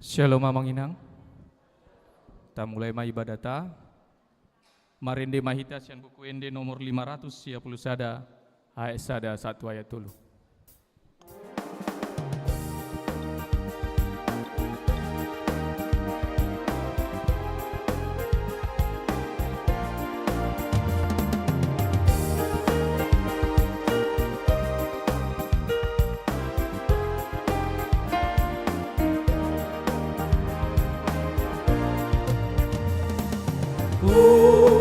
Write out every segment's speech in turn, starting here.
Shalom Mamanginang. Ta mulai ma ibadata. Marinde mahita sian buku ende nomor 500 sada. Ayat sada 1 ayat 3. Kurusino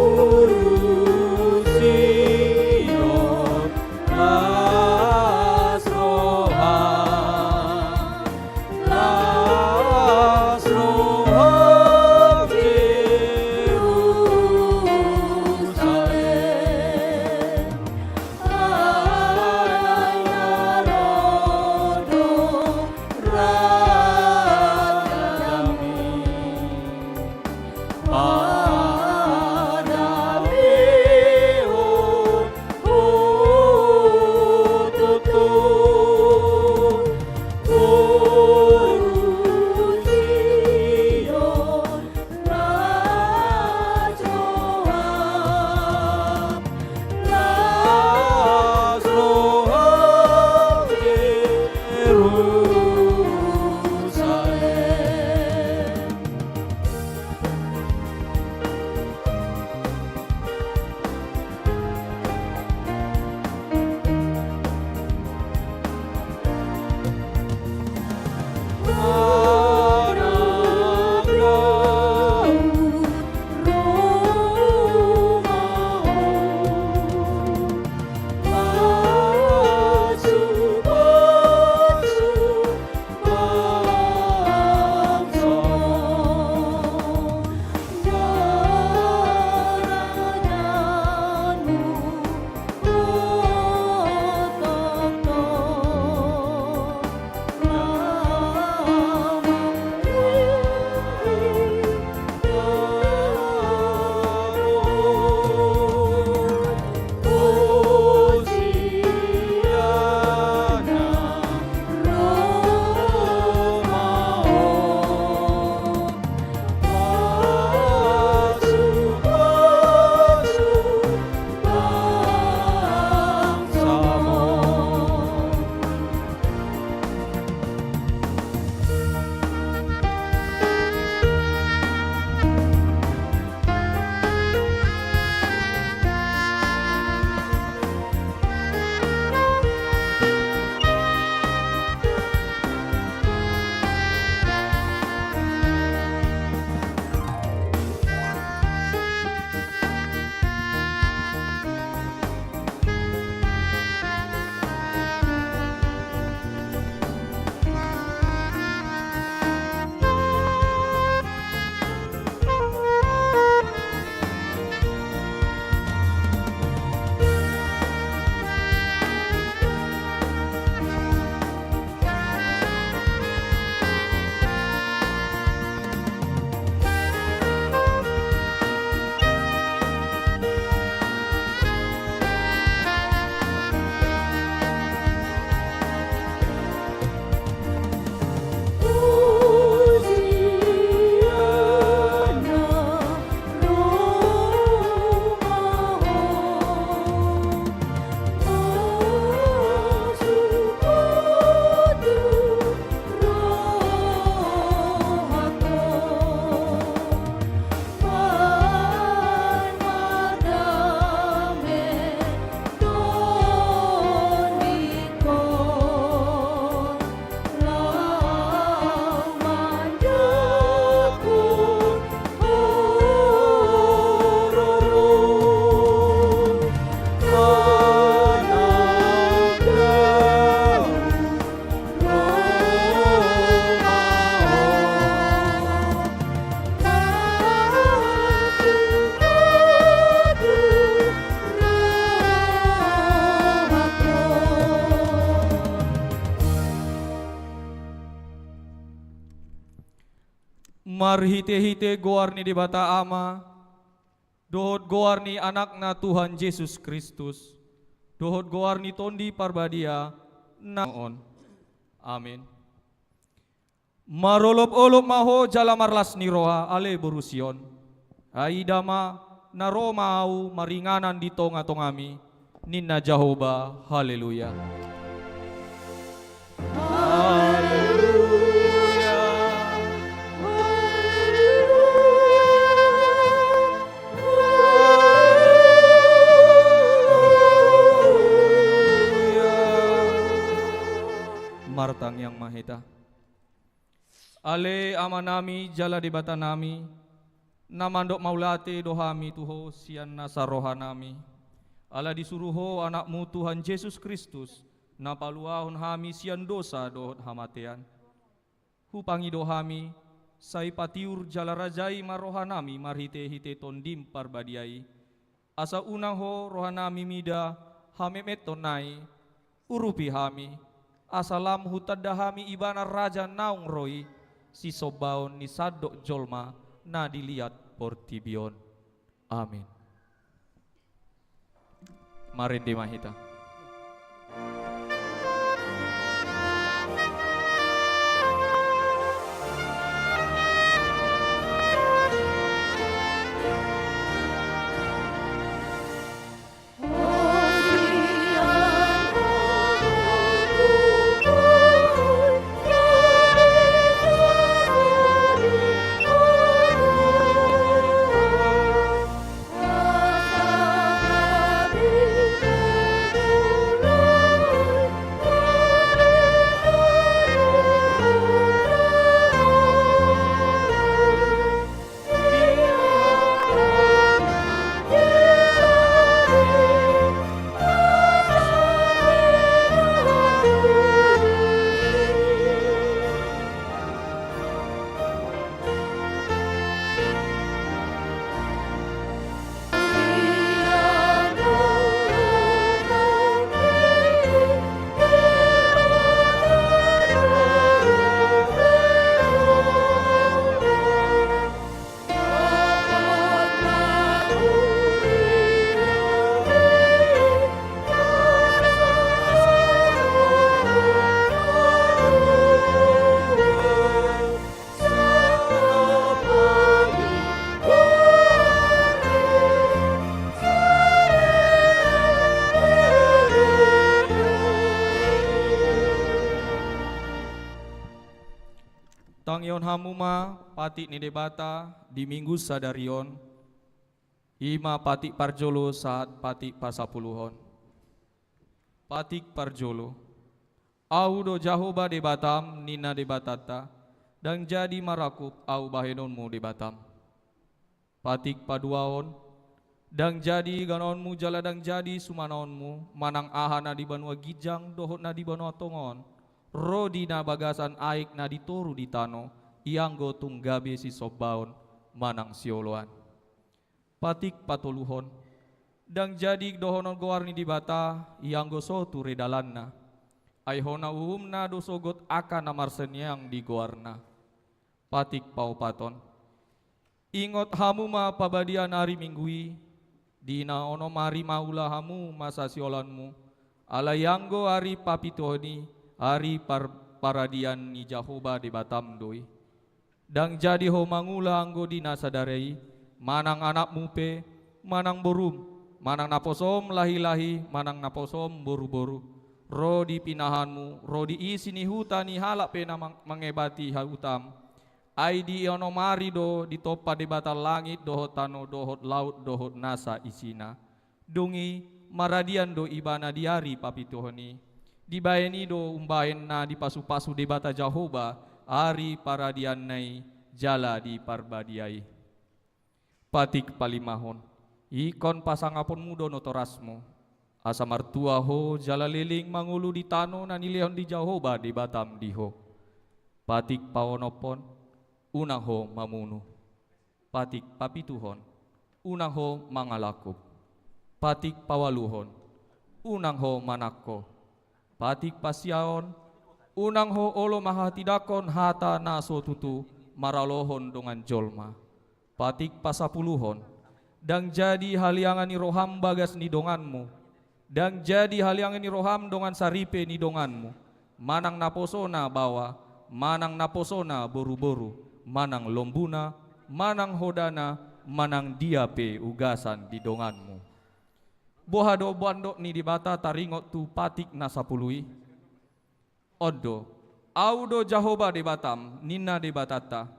Marhite-hite goar ni di bata ama, dohot goar ni anakna Tuhan Yesus Kristus, dohot goar ni tondi parbadia, naon. Amin. Marolop-olop maho jala marlas ni roha ale borusion. Aidama naroma au maringanan di tonga-tongami, ninna Jehovah, haleluya. Martang yang mahita. Ale amanami jala di bata nami, namandok maulate dohami tuho sian nasa rohanami. Ala disuruho anakmu Tuhan Yesus Kristus, napaluahon hami sian dosa dohot hamatean. Hupangi dohami, sai patiur jala rajai marohanami marhite-hite tondim parbadiai. Asa unaho rohanami mida hamemetonai, urupi hami. Asalam hutadahami ibana raja naung roi, si sobaon ni sadok jolma na dilihat portibion. Amin. Marindi mahita. Tangyon hamuma patik ni debata di minggu sadarion ima patik parjolo saat patik pasapuluhon. Patik parjolo au do Jehovah debatam nina debatata dan jadi marakup au bahenonmu debatam. Patik paduaon dan jadi ganonmu jala dan jadi sumanonmu manang ahana di banua gijang dohot na di banua tongon. Rodi na bagasan aik na ditoru di tano, ianggo tunggabe si sobaon manang sioloan. Patik patoluhon, dang jadi dohonon gowarni di bata, ianggo sotu redalanna. Aihona uhumna dosogot akan namarsenyang di gowarna. Patik paupaton, ingot hamu ma pabadian hari minggui, dina ono mari maula hamu masa siolanmu, alayanggo hari papitoni, hari paradian ni Jehovah di Batam doi. Dang jadi ho mangula anggo dina sadarei, manang anak mupe, manang borum, manang naposom lahi-lahi, manang naposom boru-boru. Ro di pinahanmu, ro di isi ni hutani halak pena mengebati hautam. Ai di ono mari do di topa di batal langit dohot tano dohot laut dohot nasa isina. Dungi maradian do ibana diari papitohoni. Dibayani do umbahen na di pasu-pasu di bata Jehovah ari paradian nai jala di parbadiai. Patik palimahon ikon pasangapon mudo notorasmo asa martua ho jala liling mangulu di tano na nilihon di Jehovah di Batam diho. Patik pawonopon unang ho mamunu. Patik papituhon unang ho mangalakop. Patik pawaluhon unang ho manakko. Patik pasyaon unang ho olo mahatidakon hata naso tutu maralohon dongan jolma. Patik pasapuluhon, dang jadi haliangan ni roham bagas ni donganmu, dang jadi haliangan ni roham dongan saripe ni donganmu. Manang naposona bawa, manang naposona boru-boru, manang lombuna, manang hodana, manang diape ugasan di donganmu. Bohado bandok ni dibata taringot tu patik nasapului. Odo, audo Jahoba de Batam, nina de batata.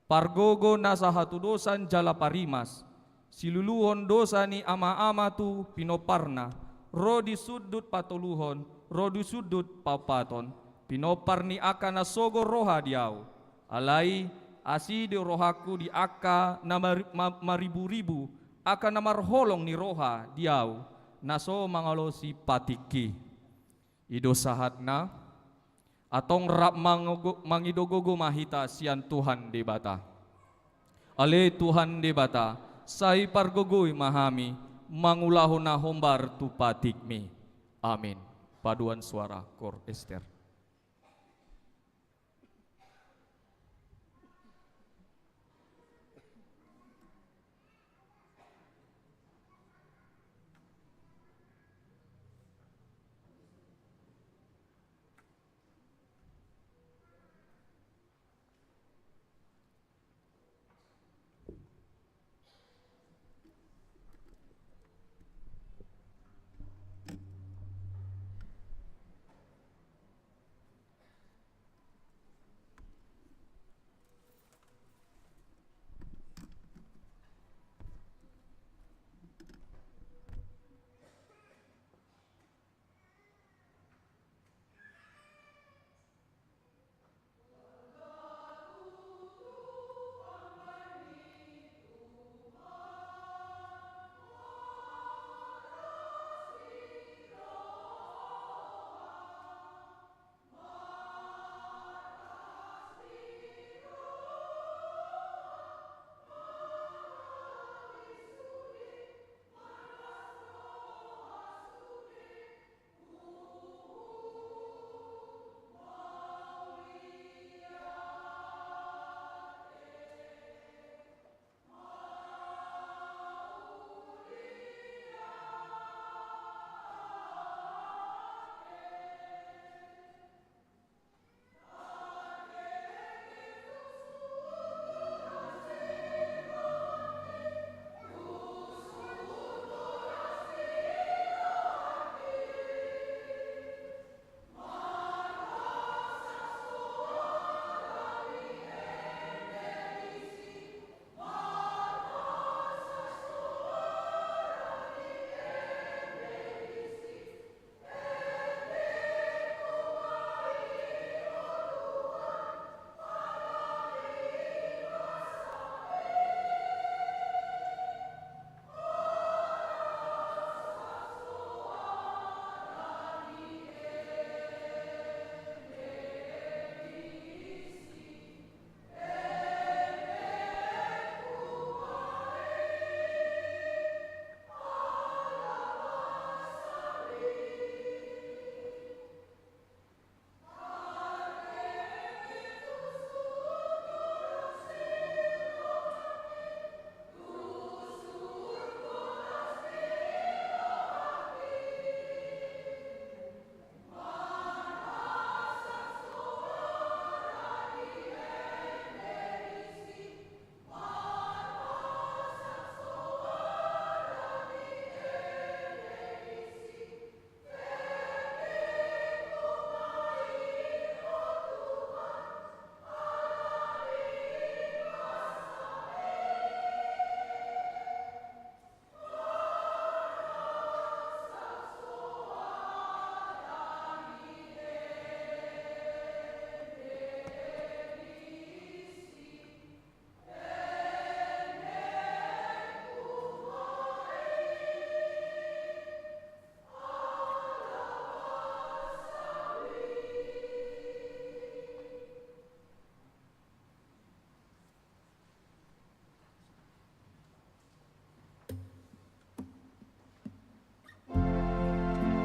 Pargogo nasa hatu dosan jala parimas. Siluluhon dosa ni ama-ama tu pinoparna. Rodi sudut patuluhon, rodi sudut papaton. Pinopar ni aka nasogo roha diau. Alai asi de rohaku di aka na maribu-ribu. Aka na marholong ni roha diau. Naso mangalosi patiki. Ido sahatna atong rap mangidogogo mahita sian Tuhan debata. Ale Tuhan debata, sai pargogoy mahami, mangulahon na hombar tu patikmi. Amin. Paduan suara Kor Ester.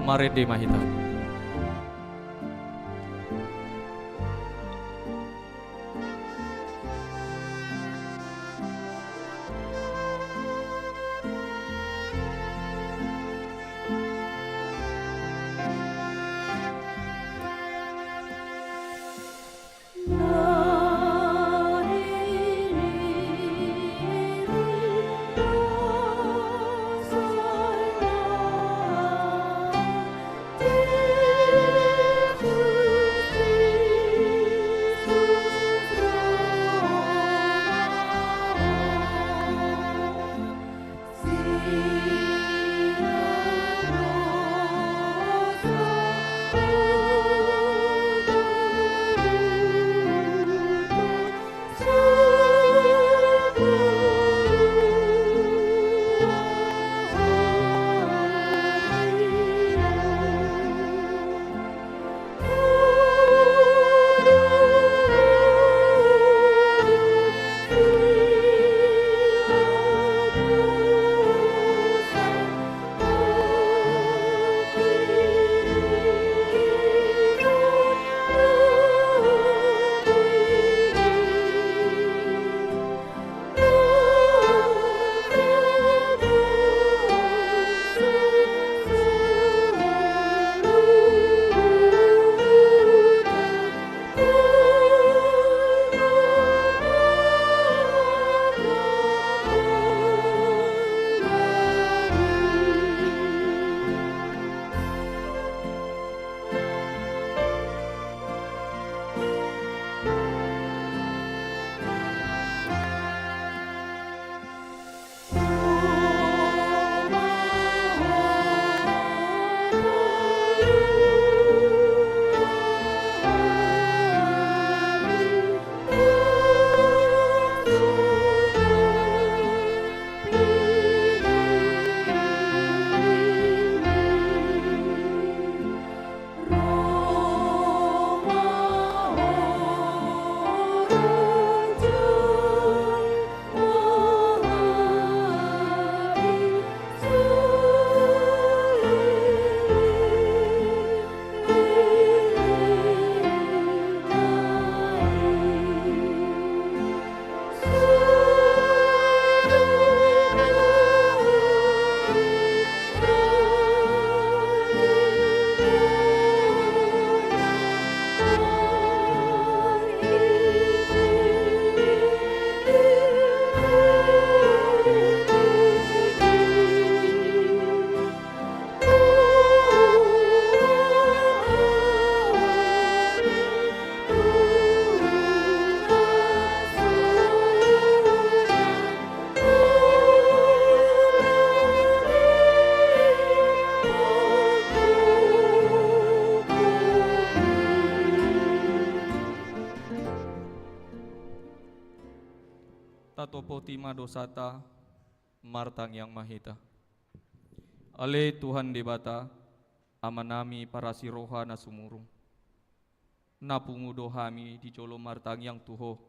Marede Mahita. Tatopotima dosata martang yang mahita. Ale Tuhan debata amanami para siroha na sumurung. Napungu dohami di jolo martang yang tuho.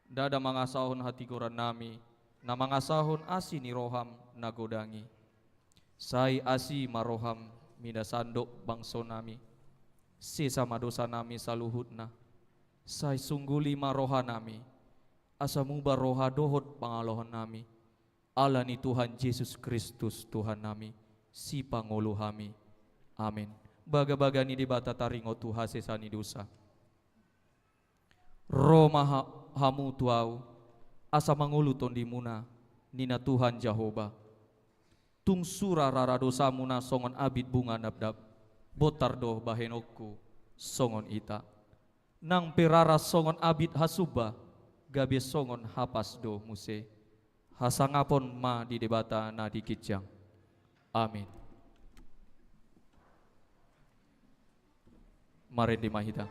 Dada mangasahon hati koran nami, na mangasahon asi ni roham nagodangi. Sai asi maroham mida sandok bangso nami. Sesama dosa nami saluhutna. Sai sungguli maroha nami. Asa mubah roha dohot pangalohon nami. Allah ni Tuhan Yesus Kristus Tuhan nami. Si pangolo hami. Amin. Baga-baga ni dibata taringo Tuha sesani dosa. Roma hamu tuau. Asa mangulu tondi muna. Nina Tuhan Jehovah. Tung sura rara dosa muna songon abid bunga nabdab. Botar doh bahenokku songon ita. Nang perara songon abid hasuba. Gabe songon hapas do muse. Hasangapon ma di debata na dikitjang. Amin. Mari di mahita.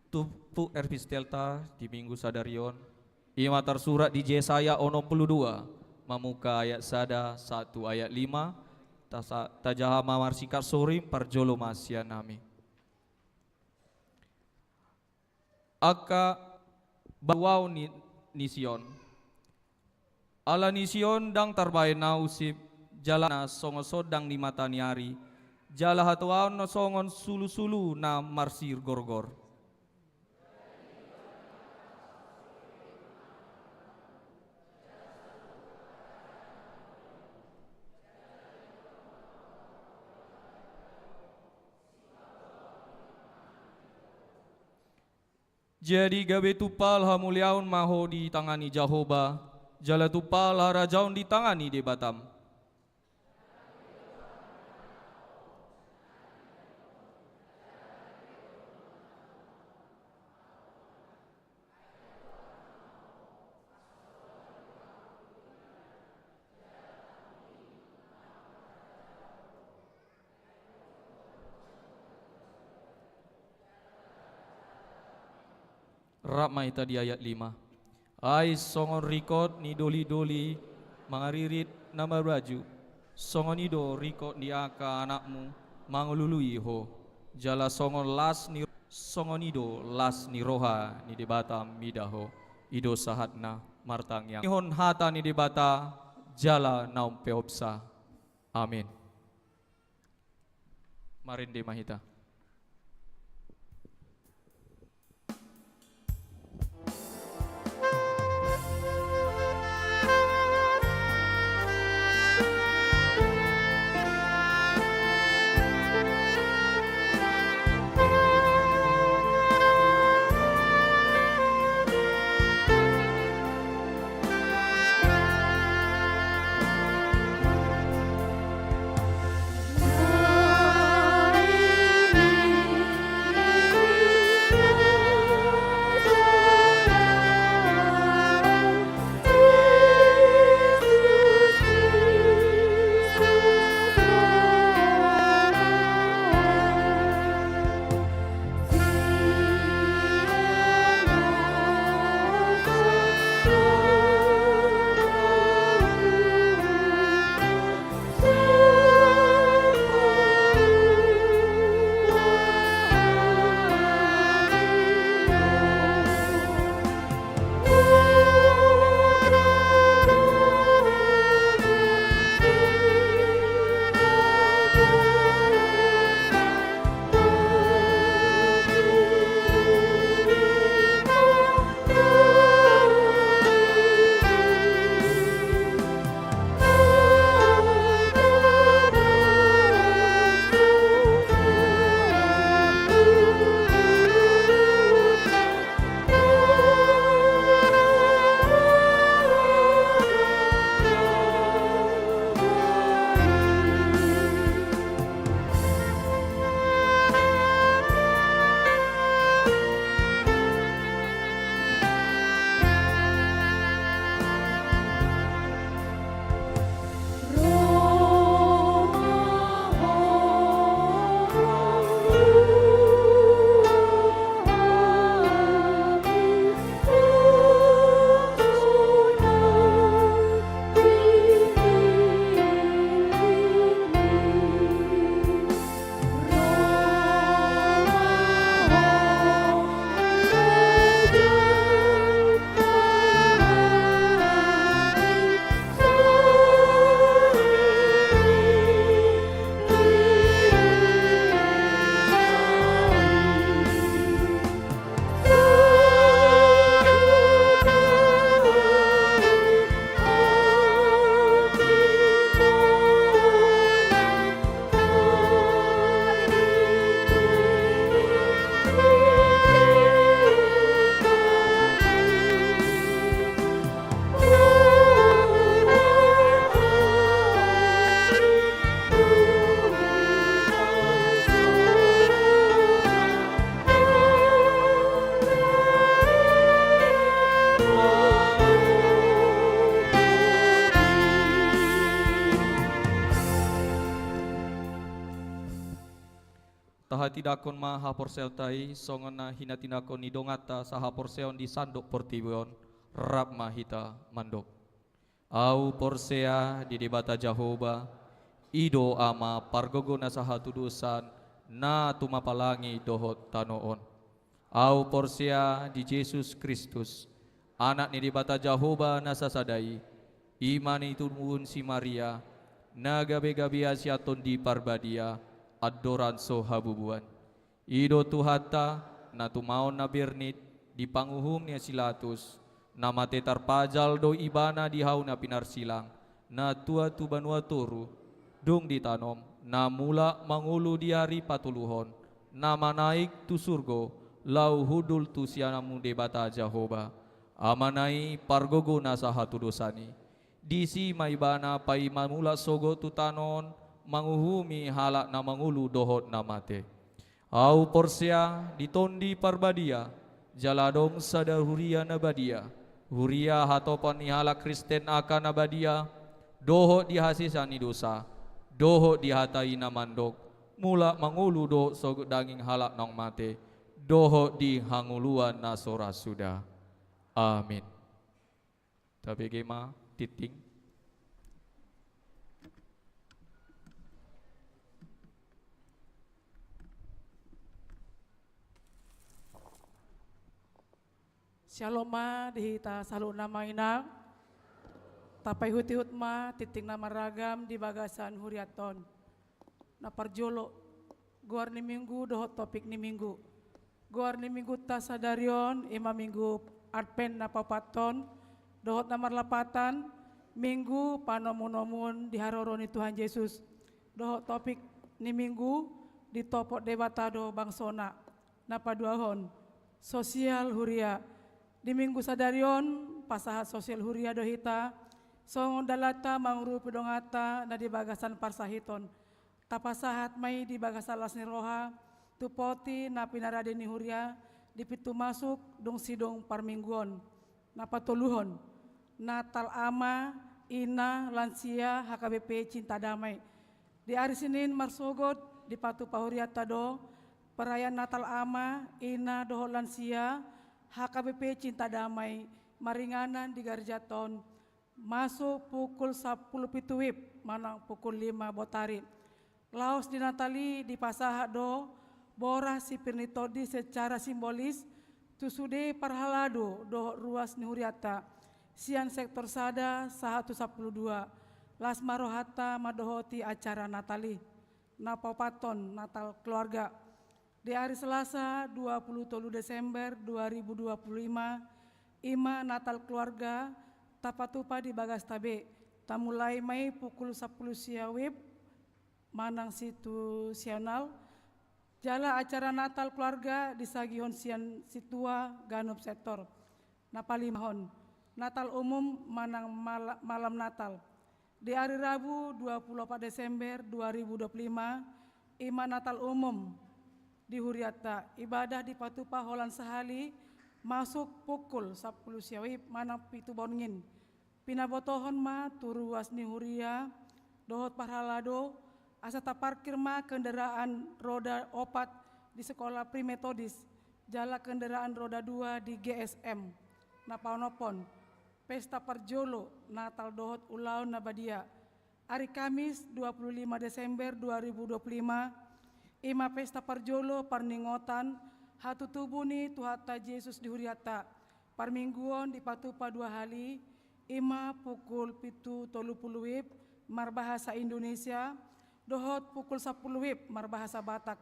Tupu Ervis Delta di Minggu Sadarion. Ima tersurat di Yesaya 62 mamuka ayat sada 1 ayat 5 tajaha mamar sikap sorim parjolo masya nami. Aka bawau nision. Ala nision dang tarbae nausip jalana songo sodang di mata niari. Jala hatuaon no songon sulu-sulu na marsir gorgor. Jadi gabe tupal hamuliaun maho ditangani Jehovah, jala tupal harajaun ditangani di Batam. Ramai tadi ayat 5. Ai songon rikot ni doli-doli mangaririt nama baju. Songon ido rikot ni aka anakmu mangulului ho. Jala songon las ni songon ido las ni roha ni debata midaho. Ido sahatna martang yang. Ihon hata ni debata jala naum peopsa. Amin. Marinde mahita. Mari sahatidakon ma haporseltai songona hinatindakon ni dongata sahaporseon di sandok portibion rap mahita mandok. Au porsea di debata Jahoba ido ama pargogo na sahatudusan na tumapalangi dohot tanoon. Au porsea di Yesus Kristus anak ni debata Jahoba na sasadai iman itu si Maria na gabe-gabe asiaton di parbadia adoran so habubuan ido tuhata na tumaon na bernit di panguhum ni silatus na mate tarpajal do ibana di hauna pinarsilang na tua tu banua toru dong ditanom na mula mangulu di hari patuluhon na manaik tu surgo lau hudul tu sianamu debata Jahoba amanai pargogo na sahatu dosani disi maibana pai mamula sogo tu tanon manguhumi halak na mangulu dohot na mate. Au porsea ditondi parbadia jaladong sadar huria nabadia huria hatopan ni halak Kristen akan nabadia dohot dihasisani dosa dohot dihatai namandok mula mangulu dohot sogo daging halak nong mate dohot di hanguluan nasora sudah. Amin. Tapi gema titing Shalom ma dihita salu nama inang tapai huti hutma titing nama ragam di bagasan huriaton na parjolo guar ni minggu dohot topik ni minggu guar ni minggu tasadarion ima minggu adpen na papaton dohot namar lapatan minggu panomun-nomun diharoroni Tuhan Yesus dohot topik ni minggu di topok debatado bangsona na paduahon sosial huria di minggu sadarion pasahat sosial huria dohita songon dalata manguru pedongata na di bagasan parsahiton tapasahat mai di bagasan lasni roha tupoti na pinaradeni huria di pitu masuk dong sidong parmingguon na patuluhon Natal ama ina lansia HKBP Cinta Damai di hari Senin marsogot di patu pahuriat tado perayaan Natal ama ina doho lansia HKBP Cinta Damai maringanan di Garjaton masuk pukul 10 pituwip manang pukul 5 botari laos di Natali di pasahat do borah sipir nitodi secara simbolis tusude parhalado do ruas nihuriata sian sektor sada 112 las marohata madohoti acara Natali napopaton Natal keluarga di hari Selasa 23 Desember 2025 ima Natal keluarga tapatupa di Bagas Tabe tamulai mai pukul 10 siawib manang situasional jala acara Natal keluarga di Sagihon sian situa Ganup sektor napalimahon Natal umum manang malam Natal di hari Rabu 24 Desember 2025 ima Natal umum di Huriata ibadah di Patupa Holan Sahali masuk pukul 10 siawib manang pitu bongin pinabotohon ma turu wasni huria dohot parhalado asata parkir ma kendaraan roda 4 di sekolah primetodis jala kendaraan roda 2 di GSM napaonopon pesta parjolo Natal dohot ulaun nabadia hari Kamis 25 Desember 2025 ima pesta parjolo parningotan hatu tubuni tuhata Yesus di huriata parmingguon di patupa 2 hali ima pukul pitu tolu puluwib marbahasa Indonesia dohot pukul 10 wib marbahasa Batak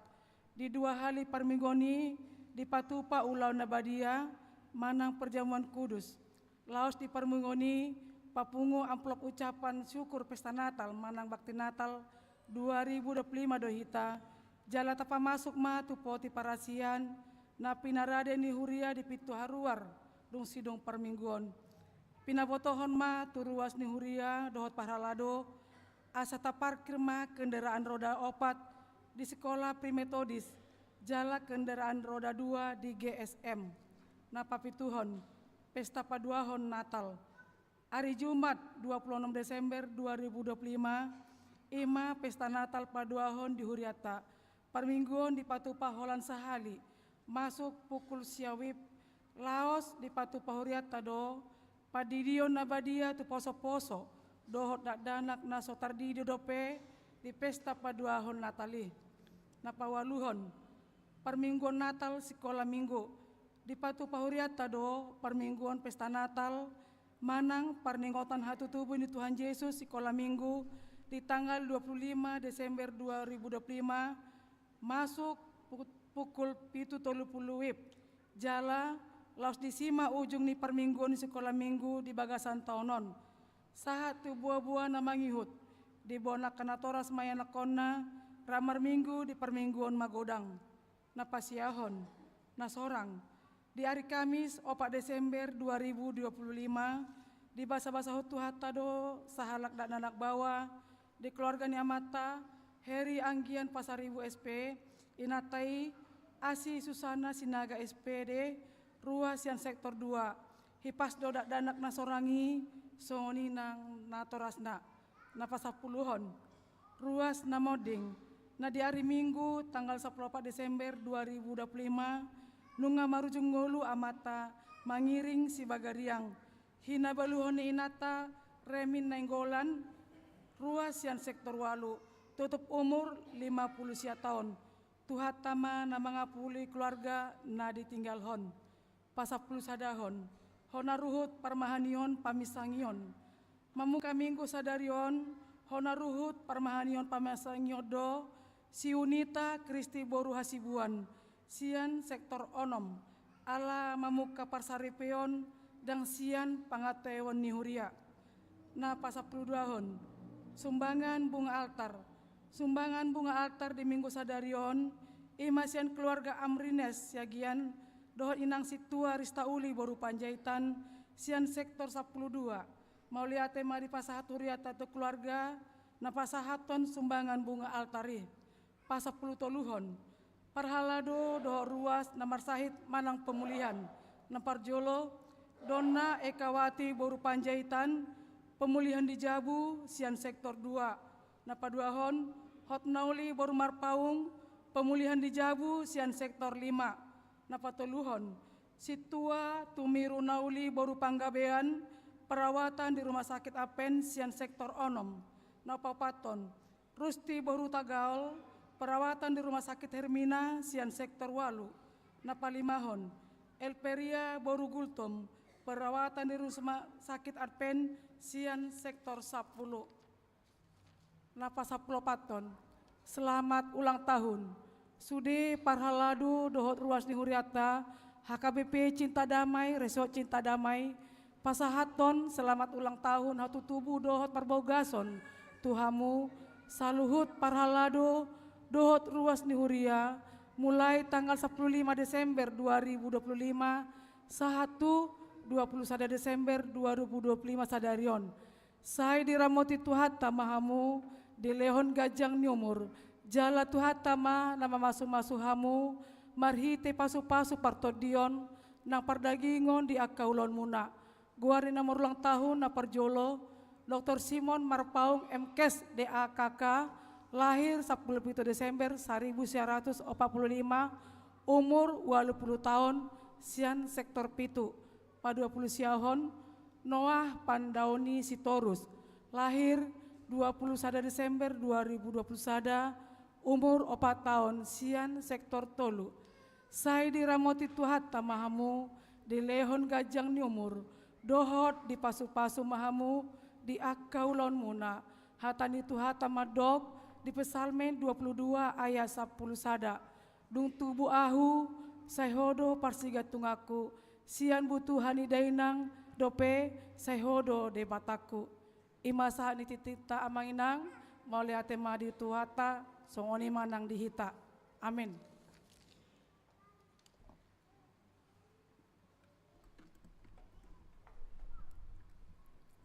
di 2 hali parminggoni di patupa ulau nabadia manang perjamuan kudus laos di parminggoni papungu amplop ucapan syukur pesta Natal manang bakti Natal 2025 dohita jala tapa masuk ma tupoti parasian na pinarade ni huria di pitu haruar dong sidong parmingguon pinabotohon ma turuas ni huria dohot parhalado asata parkir ma kendaraan roda 4 di sekolah primetodis jala kendaraan roda 2 di GSM napapituhon pesta paduahon Natal hari Jumat 26 Desember 2025 ima pesta Natal paduahon di huriata Permingguan di Patupa Holan Sahali, masuk pukul siawip, Laos di Patupa Huriat Tado, Padidion Nabadia tu poso-poso, dohot danak na sotardi dope, di pesta paduahon Natali. Napawaluhon, permingguan Natal sekolah minggu, di Patupa Huriat Tado, permingguan pesta Natal, manang perningotan hatu tubuh ini Tuhan Yesus sekolah minggu, di tanggal 25 Desember 2025, masuk pukul 7.30 WIB, jala laos disima ujung ni permingguan di sekolah minggu di Bagasan Taunon. Sahat tu buah-buah na mangihut, di bonak kanatoras mayana konna, ramar minggu di permingguan magodang. Napasiahon, nasorang, di hari Kamis 4 Desember 2025, di basa-basa hutu hatado sahalak dan anak bawa, di keluarga ni Amata, Heri Anggian Pasaribu SP, Inatai, Asi Susana Sinaga SPD, Ruas yang sektor 2, Hipas Dodak Danak Nasorangi, Soni nang Natorasna, Napasapuluhon, Ruas Namoding, na di hari Minggu tanggal 14 Desember 2025, Nunga Marujung Ngolu Amata, Mangiring si Bagariang, Hina Baluhon Inata, Remin Nainggolan, Ruas yang sektor 8, tutup umur 50 tahun. Tuhatama na mga puli keluarga na ditinggal hon. Pasapulu sadahon. Hona ruhut parmahanion pamisangion. Mamuka minggu sadarion. Hona ruhut parmahanion pamisangion do. Si Unita Kristi Boru Hasibuan. Sian sektor onom. Ala mamuka parsaripeon. Dang sian pangatewan nihuria. Na pasapulu dahon. Sumbangan bunga altar. Sumbangan bunga altar di minggu sadarion, imasian keluarga Amrines Yagian, dohot inang situa Ristauli Boru Panjaitan, sian sektor 12, mauliate mari pasahaturiat atau keluarga, na pasahaton sumbangan bunga altari, pasapulu toluhon, parhalado dohot ruas namar sahit manang pemulihan, napar jolo, Donna Ekawati Boru Panjaitan, pemulihan di Jabu, sian sektor 2, napaduahon, Hotnauli Boru Marpaung, pemulihan di Jabu, sian sektor 5, napatoluhon, Situa Tumiru Nauli Boru Panggabean, perawatan di Rumah Sakit Apen, sian sektor onom, napapaton, Rusti Boru Tagaol, perawatan di Rumah Sakit Hermina, sian sektor 8, napalimahon, Elperia Boru Gultom, perawatan di Rumah Sakit Apen, sian sektor 10. Napasaplopaton, selamat ulang tahun. Sude parhaladu dohot ruas di Huriata, HKBP Cinta Damai, Resort Cinta Damai, pasahaton selamat ulang tahun hatu tubuh dohot parbogason, tuhamu saluhut parhaladu dohot ruas di Huria, mulai tanggal 15 Desember 2025, sahatu 21 Desember 2025 sadarion. Saya diramoti Tuhata mahamu, di lehon gajang nyumur, jala Tuhatama nama masu-masu hamu, marhite pasu-pasu partodion, nang pardagingon di akaulon muna. Guari nomor ulang tahun na parjolo, Dr. Simon Marpaung MKes DAKK, lahir 17 Desember 1945, umur 20 tahun, sian sektor pitu, pada 20 siahon, Noah Pandauni Sitorus, lahir 21 Desember 2021, umur 4 tahun, sian sektor tolu. Saya diramoti Tuhata mahamu, di lehon gajang ni umur, dohot di pasu-pasu mahamu, di akaulon muna, hatani Tuhata madop, di pesalmen 22 ayat 10 sada. Dung tubuh ahu, sayhodo parsigatungaku, sian butuhani dainang, dope sayhodo de bataku. Imasa ni titita amanginang, mauliate madi Tuhata, songoni manang dihita. Amin.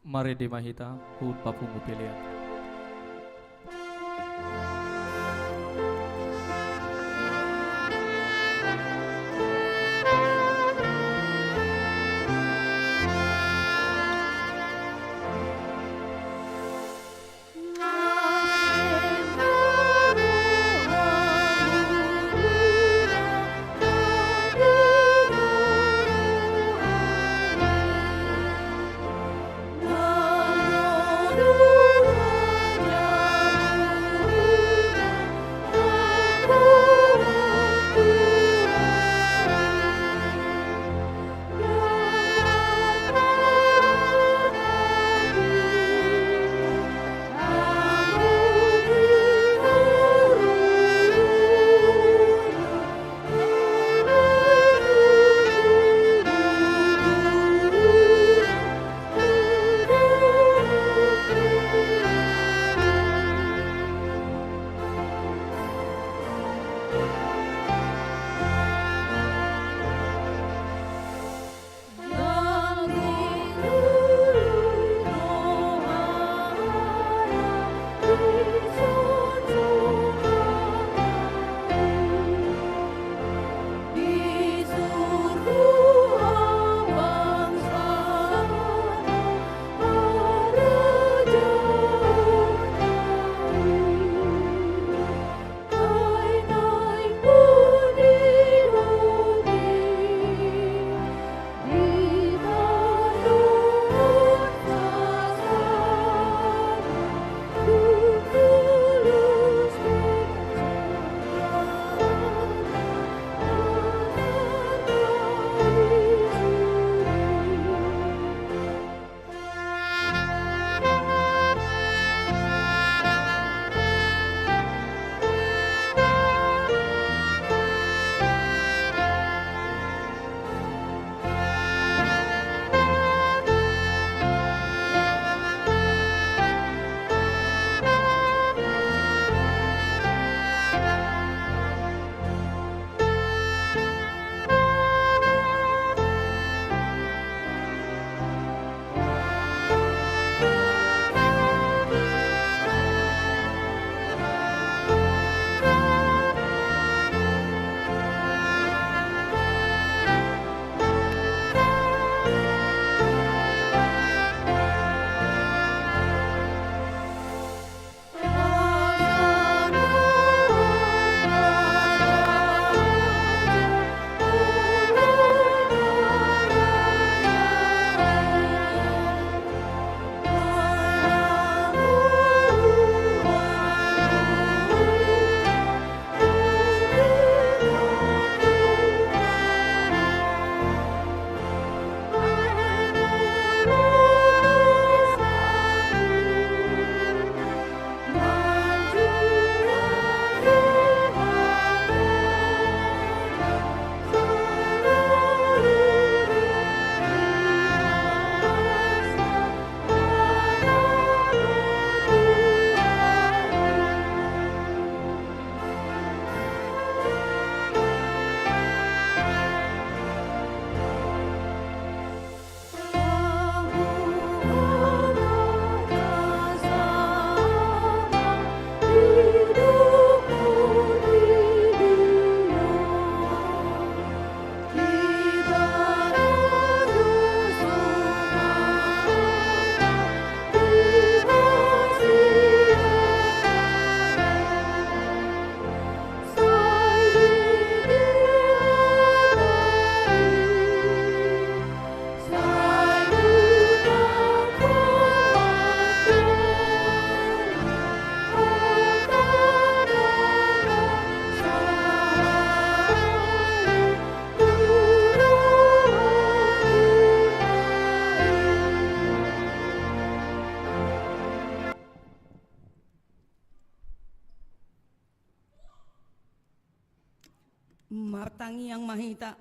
Mari dimahita, hut papungu pilihan. martangi yang mahita.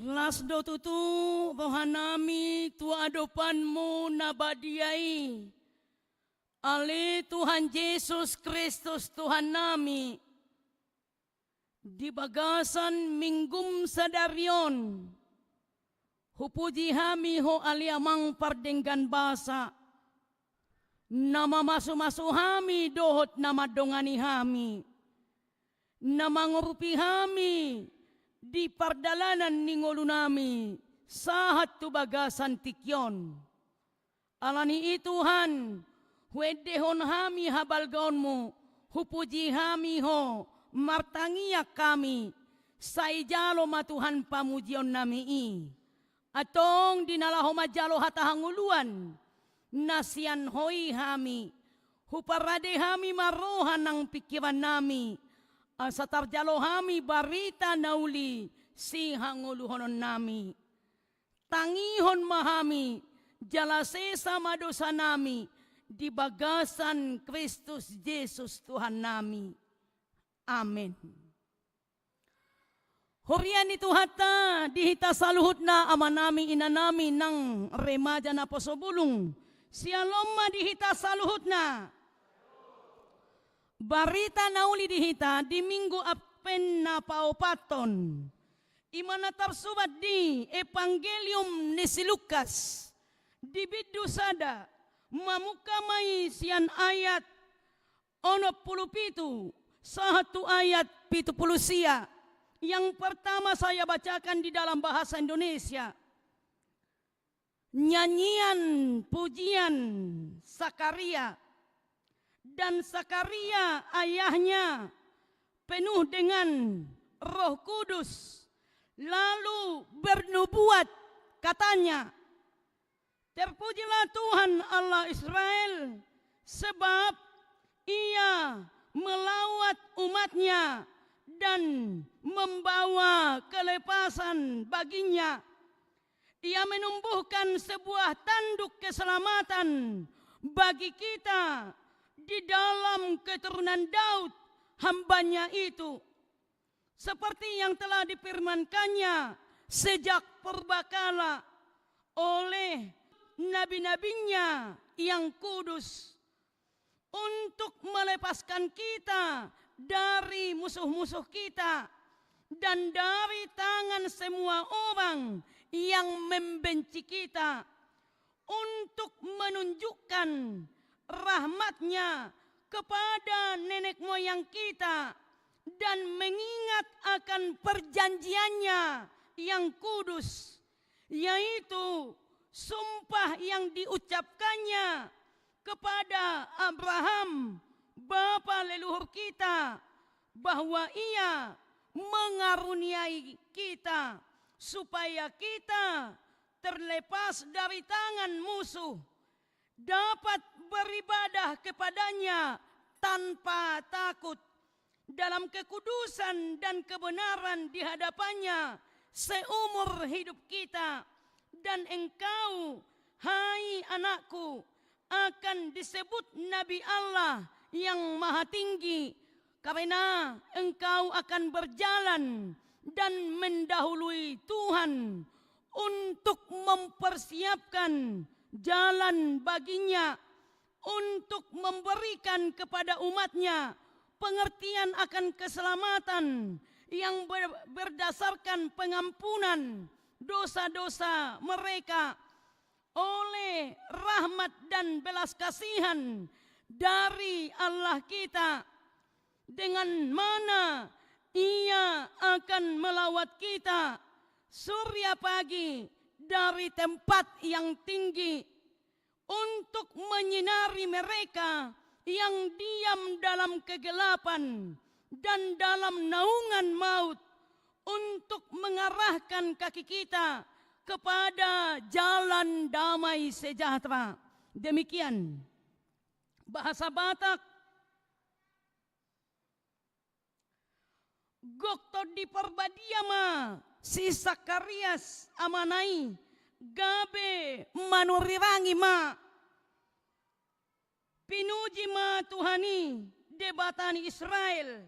Lasdo tutu bohanami tu adopanmu nabadiai. Ale Tuhan Yesus Kristus Tuhan nami. Di bagasan minggum sadarion. Hupuji hami ho aliamang pardenggan basa. Nama masu-masu hami dohot nama dongani hami. Nama ngurupi hami di pardalanan ningolu nami. Sahat tu bagasan tikyon. Alani Tuhan, wedehon hami habal gaonmu. Hupuji hami ho martangiya kami. Saijalo matuhan pamujion nami i. Atong dinalaho majalo hatahanguluan. Nasian hoi hami, huparade hami marohan ng pikiran nami, sa tarjalo hami barita nauli si hanguluhonon nami. Tangihon mahami, jalasesa madosa nami, di bagasan Kristus Jesus Tuhan nami. Amen. Horian itu hata dihita saluhut na ama nami ina nami ng remaja na posobulong. Sialoma dihita saluhut na. Barita nauli dihita di minggu apen na paupaton. Imana tersubat di Evangelium ni si Lukas. Di bidu sada mamukamay sian ayat 67 satu ayat 70 sia. Yang pertama saya bacakan di dalam bahasa Indonesia. Nyanyian pujian Sakaria. Dan Sakaria ayahnya penuh dengan Roh Kudus. Lalu bernubuat katanya, terpujilah Tuhan Allah Israel sebab ia melawat umatnya dan membawa kelepasan baginya. Ia menumbuhkan sebuah tanduk keselamatan bagi kita di dalam keturunan Daud hambanya itu. Seperti yang telah difirmankannya sejak purbakala oleh nabi-nabinya yang kudus. Untuk melepaskan kita dari musuh-musuh kita dan dari tangan semua orang yang membenci kita, untuk menunjukkan rahmatnya kepada nenek moyang kita dan mengingat akan perjanjiannya yang kudus, yaitu sumpah yang diucapkannya kepada Abraham bapa leluhur kita, bahwa ia mengaruniai kita supaya kita terlepas dari tangan musuh, dapat beribadah kepadanya tanpa takut dalam kekudusan dan kebenaran di hadapannya seumur hidup kita. Dan engkau, hai anakku, akan disebut Nabi Allah yang maha tinggi, karena engkau akan berjalan dan mendahului Tuhan untuk mempersiapkan jalan baginya, untuk memberikan kepada umatnya pengertian akan keselamatan yang berdasarkan pengampunan dosa-dosa mereka oleh rahmat dan belas kasihan dari Allah kita, dengan mana ia akan melawat kita surya pagi dari tempat yang tinggi, untuk menyinari mereka yang diam dalam kegelapan dan dalam naungan maut, untuk mengarahkan kaki kita kepada jalan damai sejahtera. Demikian bahasa Batak. Gokto di perbadiama si Sakarias amanai gabe manurirangi ma pinuji ma Tuhani debatani Israel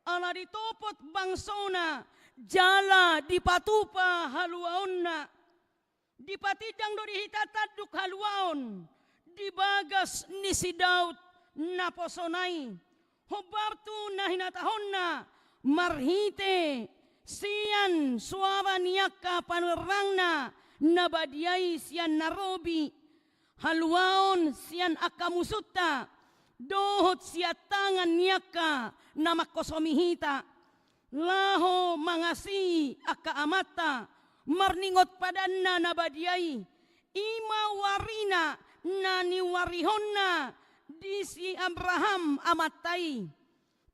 ala ditopot bangsona, jala dipatupa haluaonna, dipatidang do dihita taduk haluaon, dibagas ni si Daud naposonai, hobartu na hinatahonna, marhite sian suara niyaka panerangna, nabadiai sian narobi, haluaon sian akamusutta, dohot siat tangan niyaka namakosomihita, laho mangasi aka amata, marningot padanna nabadiai, ima warina nani warihonna, disi Abraham amatai,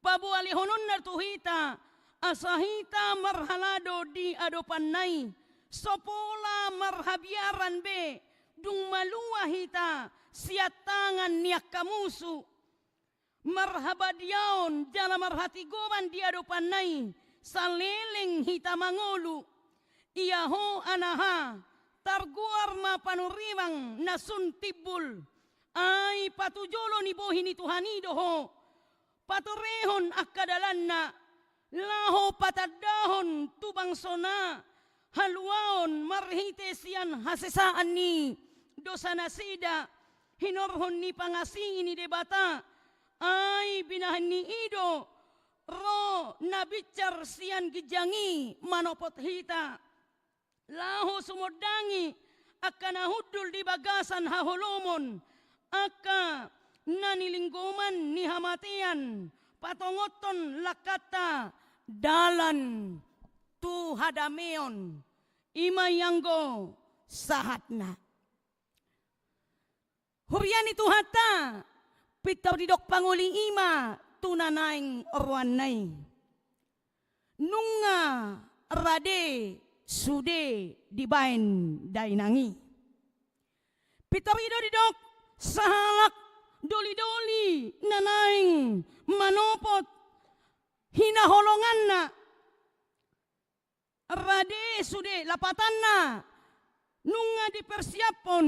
pabualihonon na tuhita, asahita marhalado di adopanay, sopola marhabiaran be, dung maluahita, siat tangan niyak kamusu, marhabadiaon jala marhatigoman di adopanay, saleleng hita mangolu, iyaho anaha, targuar ma panuriwang nasun tibul, ay patujolo ni bohi ni Tuhani doho, paturehon akadalanna, laho patadahon tubang sona, haluaon marhite sian hasesaan ni dosa nasida, hinorhon ni pangasi ni debata, ay binahan ni ido, ro nabicar sian gijangi manopot hita, laho sumodangi akanahudul di bagasan haholomon, aka nanilinggoman ni hamatian, patongoton lakata dalan tu hadameon, imayanggo sahatna. Hurian itu hata, pitaw didok panguli ima, tunanaing orwanay. Nunga rade sude dibain dainangi. Pitaw didok sahalak doli-doli nanaing manopot hinaholongan na, rade sude lapatan na, nunga dipersiapon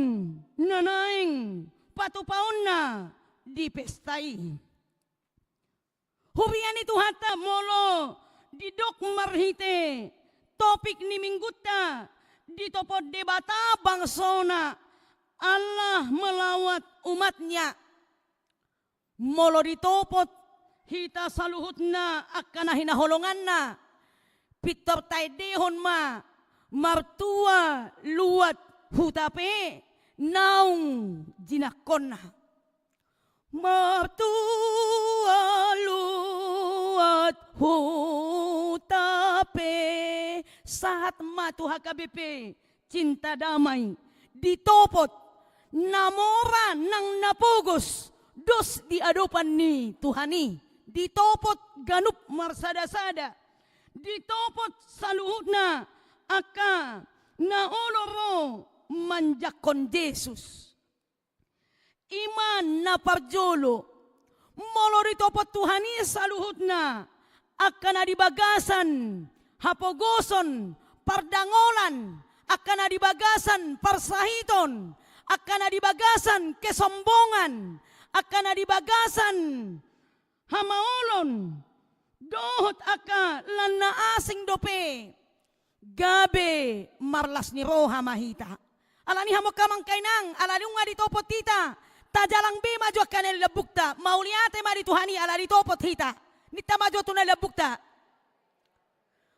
nanaing patupaon na dipestai. Hurian itu hata molo didok marhite, topik ni mingguta, ditopot debata bangsona, Allah melawat umatnya, molo ditopot hita saluhutna akana hinaholonganna, pitor taidehon ma, martua luat hutape, naung jinakonna. Martua luat hutape, saat matu HKBP, cinta damai, ditopot, namora nang napugos, dos di adopan ni Tuhani, ditopot ganup marsada-sada, ditopot saluhutna aka naoloro manjakon Yesus. Iman na parjolo, molo ditopot Tuhani saluhutna aka na dibagasan hapogoson pardangolan, aka na dibagasan parsahiton, aka na dibagasan kesombongan, aka na dibagasan hamaolon, dohot aka lana asing dope, gabe marlas ni roha mahita. Alani hamok kamang kainang, alani nga ditopot tita, tajalang be maju akan lebukta, mauliate mari Tuhani ala ditopot hita, nita maju tunai lebukta,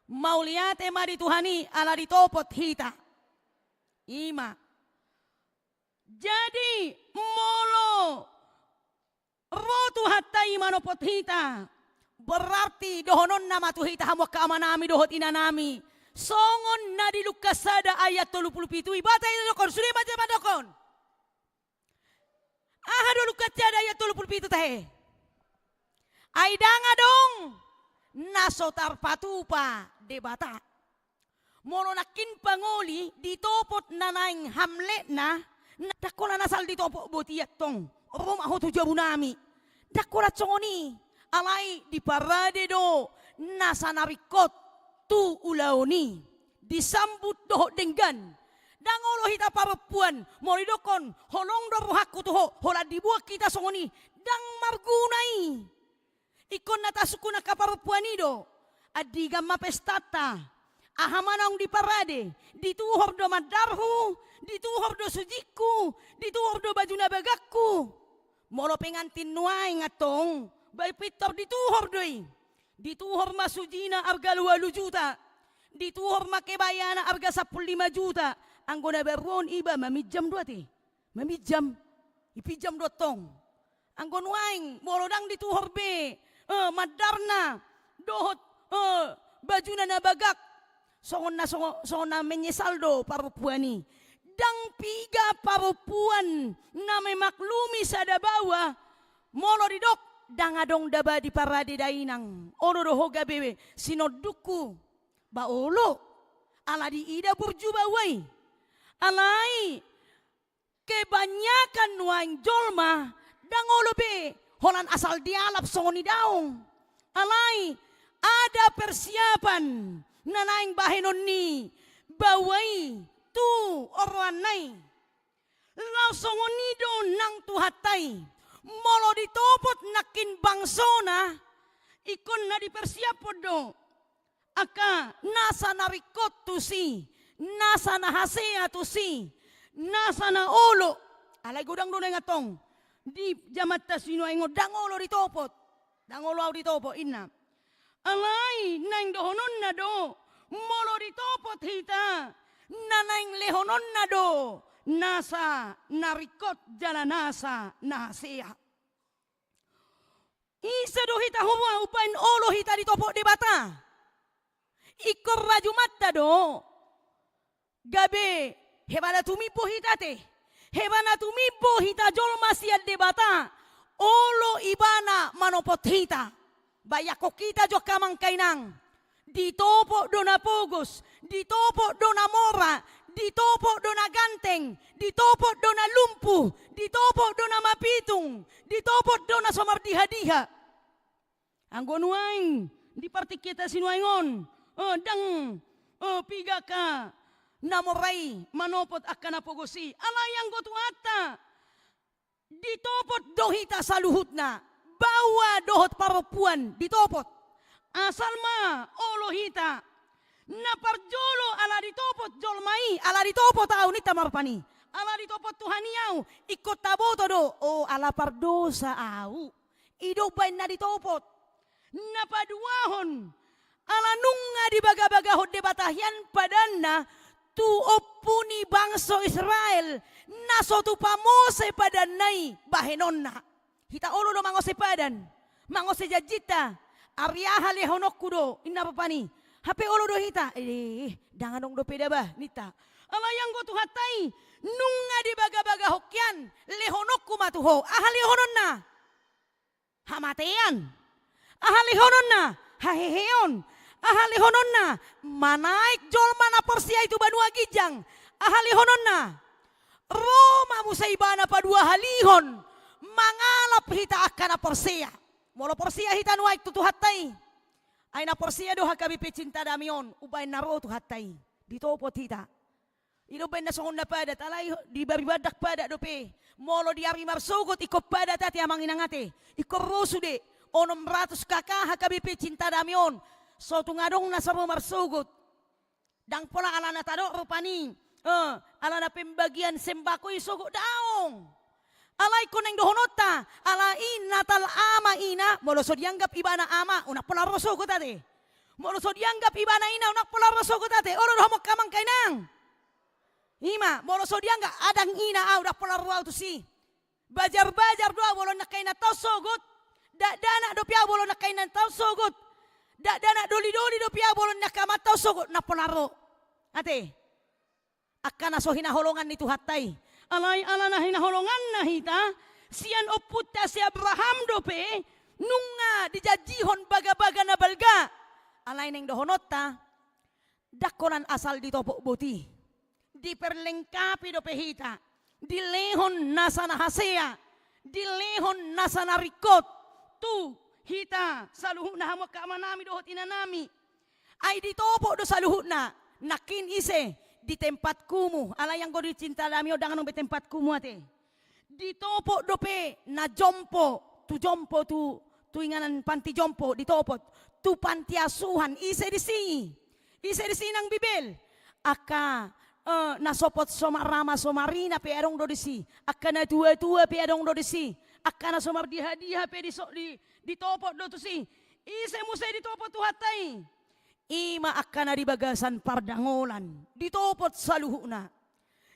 mauliate mari Tuhani ala ditopot hita. Ima. Jadi molo rotu hatta imanopot hita, berarti dohonon nama tu hita hamok kaamanami dohot inanami. Songon na di Lukas sada ayat 37. Ibata itu dokon, sudah baca apa dokon? Do Lukas sada ayat 37 tahe. Aidanga dong, nasotar patupa debata. Mono nakin pangoli ditopot nanaing hamlet na, dakola nasal ditopot botiat tong. Roma hotu jabunami. Dakola congoni, alai di parade do, nasanarikot. Tu ulaoni disambut doh denggan dangolo hita parapuan moridokon holong do rohaku tuho hola dibuat kita songoni dang margunai ikon natasuko na kaparupuanido, adiga mapestata, ahamanang di parade, dituhor do madarhu, dituhor do sujiku, dituhor do baju na bagakku, molo pengantin nuay ngatong, bay pitor dituhor doy, dituhor masujina arga 2 juta, dituhor makebayana arga 15 juta, anggona beron iba mamijam 2 ti, mamijam, ipijam 2 tong, anggon waing, molodang dituhor be, madarna, dohot, baju na nabagak, songon na menyesaldo parupuani, dang piga parupuan na may maklumi sa dabawa, molo didok, dangadong daba di parade dainang, ono dohoga bebe, sinoduku, baolo, ala di ida burjubaway, alai, kebanyakan nuang jolma, dangolo be, holan asal dialap songoni daong, alai, ada persiapan nanaing bahenon ni bawai tu orwanay lausongonido nang tuhatay molo ditopot nakin bangsona ikon na di persiapod do aka nasa narikot tu si nasa nahasea tu si nasa na olo alay gudang do na ngatong di jamat ta sino ay dangolo ditopot dangolo au ditopot inna alay nang dohonon na do molo ditopot hita nanaing lehonon na do nasa narikot jala nasa nasea isa do hita huwa upain olo hita ditopot di bata ikor rajumatta do gabe hebana tumipo hita te hebana tumipo hita jolma siad di bata olo ibana manopot hita bayako kita jo kamang kainang ditopo do na pogos ditopo do na mora ditopo do na ganteng ditopo do na lumpu ditopo do na mapitung ditopo do na somardiha-diha anggon waing di parti kita sinuaingon dang piga ka namoray manopot akan napogosi alayang gotuata ditopot dohita sa luhut na bawa dohot parupuan ditopot asal ma olohita na parjolo ala ditopot jolmai ala ditopot tau ni tamarpani ala ditopot tuhaniau ikot taboto do ala pardosa au ido bain na ditopot na paduahon ala nunga di baga-baga hod debatahyan padanna tu opuni bangso Israel naso tu pamose padanai bahenonna hita olo do mangose padan mangose jajita Aryaha lehonok kudo inna papani hape olo do hita danganong do peda bah nita alayang go tu hatai nunga di baga-baga hokyan lehonok kumatuho ahalihonon na hamatean ahalihonon na haheheon ahalihonon na manaik jolma na persia itu banua gijang ahalihonon na Roma musaibana padua halihon mangalap hita akan na persia molo porsia hita nuaik tu hatai ay na porsia do hakabi pecinta damion ubay naro tu hatai ditopot hita ilo ben na songon na pada talay di baribadak pada dope molo di ari marsugot ikop pada tati amang inangate ikorosude onom ratus kakak hakabi pecinta damion so tungadong na sa marsugot dang pola ala na tado rupani ala na pembagian sembako isugo daong alay ko nang dohonota alain natal ama ina molo so dianggap ibana ama unak pola roso ko tate molo so dianggap ibana ina unak pola roso ko tate oro do hamok kamang kainang ima molo so dianggap adang ina unak pola ruau tu si bajar-bajar doa molo nak kaina tau sogot dak dana do pia molo nak kaina tau sogot dak dana doli-doli do pia molo nak kamat tau sogot nak pola ro ate akan aso hinaholongan ni tu hatai alay ala na hinaholongan na hita sian oputta si Abraham dope nunga dijajihon baga-baga na balga alay neng dohonota dakonan asal ditopok buti diperlengkapi dope hita dilehon nasa nahasea dilehon nasa narikot tu hita saluhut na hamok kaamanami dohot inanami ay ditopok do saluhut na nakin ise di tempat kumu ala yang go dicinta lamio dangan be tempat kumu ate ditopo dope na jompo tu tuinganan panti jompo ditopot, tu panti asuhan, isa di sini ng Bibil. Aka nasopot somarama somarina pe adong do disi, aka na tua-tua pe adong do disi, aka na somar diha-diha pe ditopot do tu si. Isa musay ditopot tu hatay. Ima aka na dibagasan pardangolan, ditopot sa luhuna.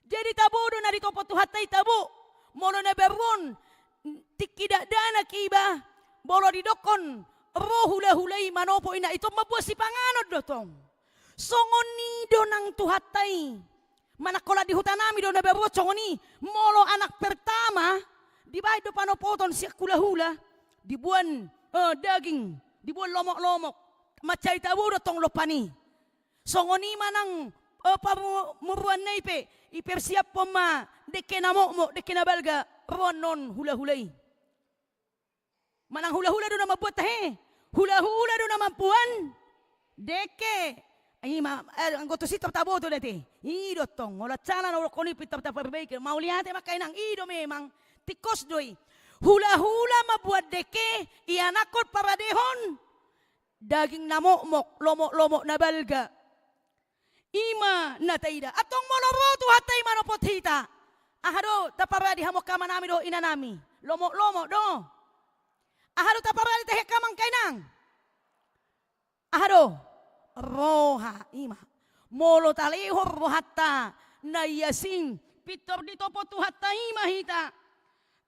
Jadi tabo do na ditopot tu hatay tabo. Mono na beron tikida dana kiba bolo didokon rohula-hulay manopo ina ito mabuas si panganod do tong. Songonido ng tuhatay. Manakola di hutanami do na beron songoni molo anak pertama di ba do panopoton si hula-hula dibuan daging dibuan lomok-lomok macay tabo do tong lopani. Songoni manang pamuruan na ipersiap po ma deke na mo deke na balga ronon hula-hulay. Manang hula-hula do na mabuat tahe. Hula-hula do na mampuan. Deke. Ay ang goto si tabo to dati. Ido tong wala tsala na ko ni pitap-taparbake. Mauliate makain ang ido memang tikos doy. Hula-hula mabuat deke ianakot para dehon. Daging namokmok, lomok-lomok na balga. Ima nataida. Atong moloro tu hatay manopot hita. Ahado taparadi hamok kama nami do inanami. Lomok-lomok do. Ahado taparadi tahe kamang kainang. Ahado roha ima. Molo talihor rohatta na yasin pitor ditopot tu hatta ima hita.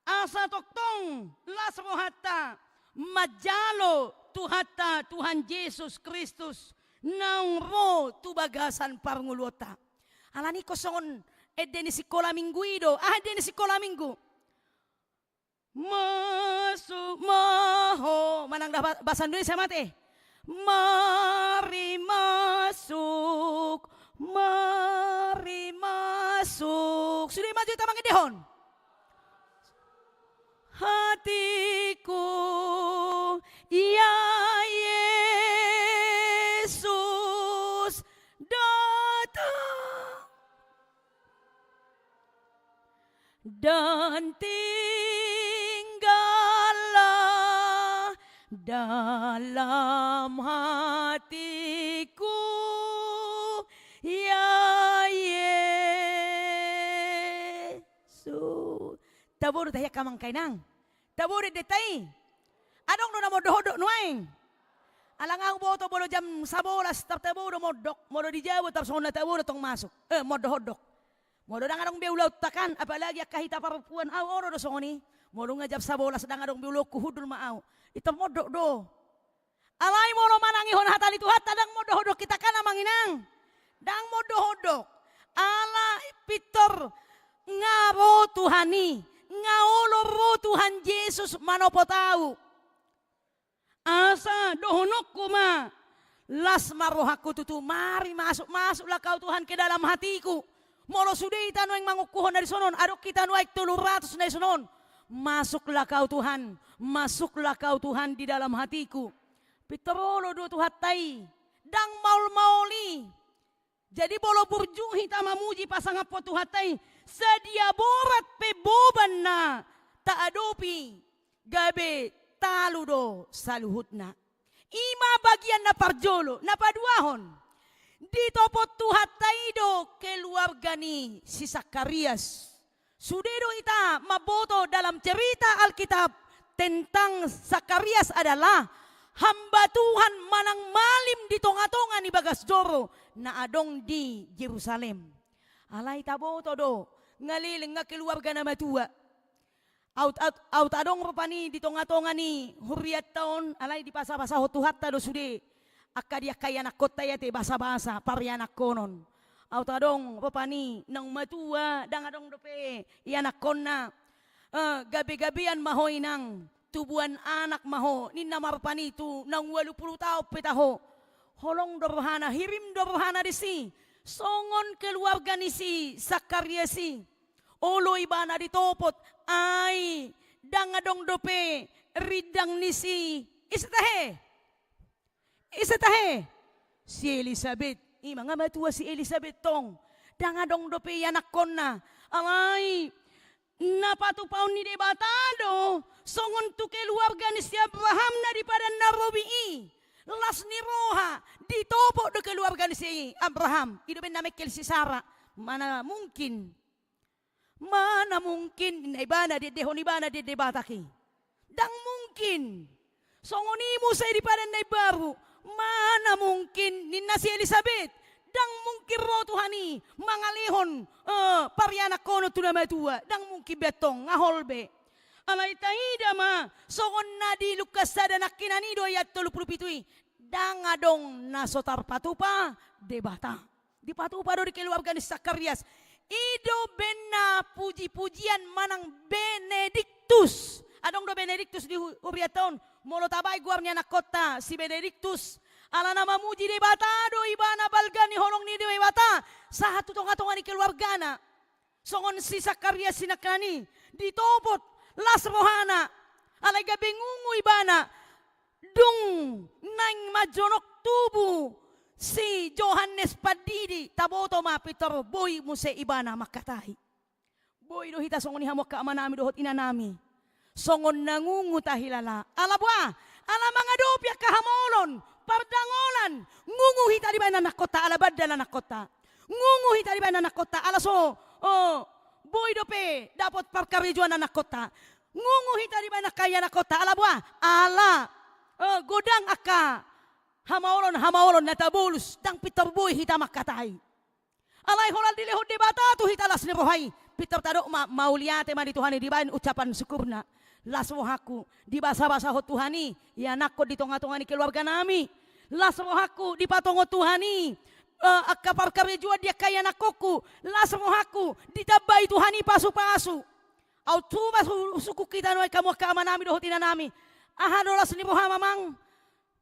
Asa toktong las rohatta majalo tu hatta Tuhan Yesus Kristus. Nang ro tu bagasan parngulota. Alani kosongon edeni sikola mingguido. Edeni sikola minggu. Masuk maho. Manang bahasa Indonesia mate. Mari masuk. Mari masuk. Sudah maju tamang edehon. Hatiku ya Yesus datang dan tinggallah dalam hatiku ya Yesus. Tabur tayak kamang kainang. Tabur detay. Adong do na modohodok nuaing. Alangang boto bolo jam 11 taburo modok. Modo dijawab tapos na taburo tong masuk. Modohodok. Modo dang adong beulaw takan. Apalagi kahita perempuan. Oro do songoni. Modo ngajab 11 dang adong beulaw kuhudul maaw. Ito modok do. Alay moro manangihon hatan itu hata dang modohodok kita kan amanginang. Dang modohodok. Ala pitor ngaro Tuhani. Ngaolo ro Tuhan Yesus manopo tahu. Asa dohonok kuma. Las marohaku tutu. Mari masuklah kau Tuhan ke dalam hatiku. Molo sudah itanu yang mangukuhon dari sonon. Adok kita nuaik 300 dari sonon. Masuklah kau Tuhan. Masuklah kau Tuhan di dalam hatiku. Pitrolo do tuhatai. Dang maul-mauli. Jadi bolo burju hita mamuji pasangan po tuhatai. Sedia borat pe boban na. Ta adopi. Gabe taludo saluhutna. Ima bagian na parjolo, na paduahon. Dito po tuhataido keluarga ni si Sakarias. Sudedo ita maboto dalam cerita Alkitab tentang Sakarias adalah hamba Tuhan manang malim di tonga-tonga ni Bagasdoro na adong di Jerusalem. Alay taboto do, ngaliling nga keluarga na matua. Out adong rupani di tonga-tonga ni hurriyat taon alay di pasa-pasa hotuhat ta do sude akka dia kaya nakot tayo te basa-basa parianak konon. Out adong rupani nang matua dang adong dope ianak konna gabi-gabian mahoy nang tubuan anak maho ni namarpani tu nang 80 tao petaho holong dorhana hirim dorhana disi songon keluarga ni si Sakariasi olo ibana ditopot ay dangadong dope ridang ni si isatahe si Elizabeth mga matua si Elizabeth tong dangadong dope yanak konna alay napatupaw ni debatado songon tu keluarga ni si Abraham na di pada narobii las ni roha ditopo do keluarga ni si Abraham ido ben namekel si Sara mana mungkin na ibana di dehon ibana di debataki dang mungkin songonimu sa di pada na baru mana mungkin ni si Elizabeth dang mungkin ro Tuhani mangalihon parianak kono tunamatua dang mungkin betong ngaholbe alay tahida ma songon na di Lukas sada nakinani do ayat 37 dang adong nasotar patupa debata di patupa do di keluarga ni Sakarias ido bena puji-pujian manang Benediktus adong do Benediktus di Uriaton molo tabay guarnya anak kota si Benediktus ala nama muji debata do ibana balgani holong ni debata sahat tutong-atongan ni keluargana songon si Sakarias sinakani ditopot las rohana alay gabingungu ibana dung nang majonok tubu si Johannes Padidi taboto mapitor boy muse ibana makatahi boy do hita songon ihamok ka amanami dohot inanami songon nangungu tahilala alabwa ala mga dopya kahamolon pardangolan ngungu hita di bana nakota ala badala nakota ngungu hita di bana nakota ala so boy dope dapat parkarijuan anak kota ngungu hita di mana kaya anak kota ala buah ala godang aka hamaolon natabulus dang pitar boy hita makatai alay holal dilehod debata tu hita las ni rohai pitar tadok mauliate ma di Tuhani di bain ucapan syukurna las rohaku di basa-basa ho Tuhani ya nakko di tonga-tonga ni keluarga nami las rohaku di patongo Tuhani akapar karejua dia kaya nakoku las rohaku ditabay Tuhani pasu-pasu au tuba suku kita noy kamu kaamanami dohot inanami ahado las ni roha mamang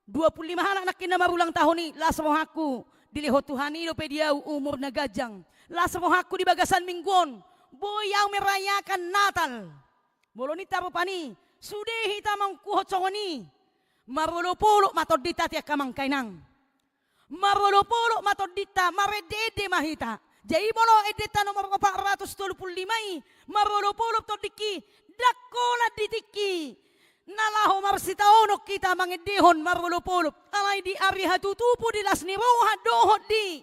25 anak nakina marulang tahun ni las rohaku dilihot Tuhani do pediau umur na gajang las rohaku di bagasan mingguon boyang merayakan Natal boloni taro pani sude hita mangkuhot songoni marolo-polo matod dita tiak kamang kainang marolo-polo matod dita maredede mahita jadi bolo edeta nomor 435 marolo-polo to diki dakola ditiki nalaho marsitaonok kita mangedehon marolo-polo alay di ari hatutupu di lasni roha dohot di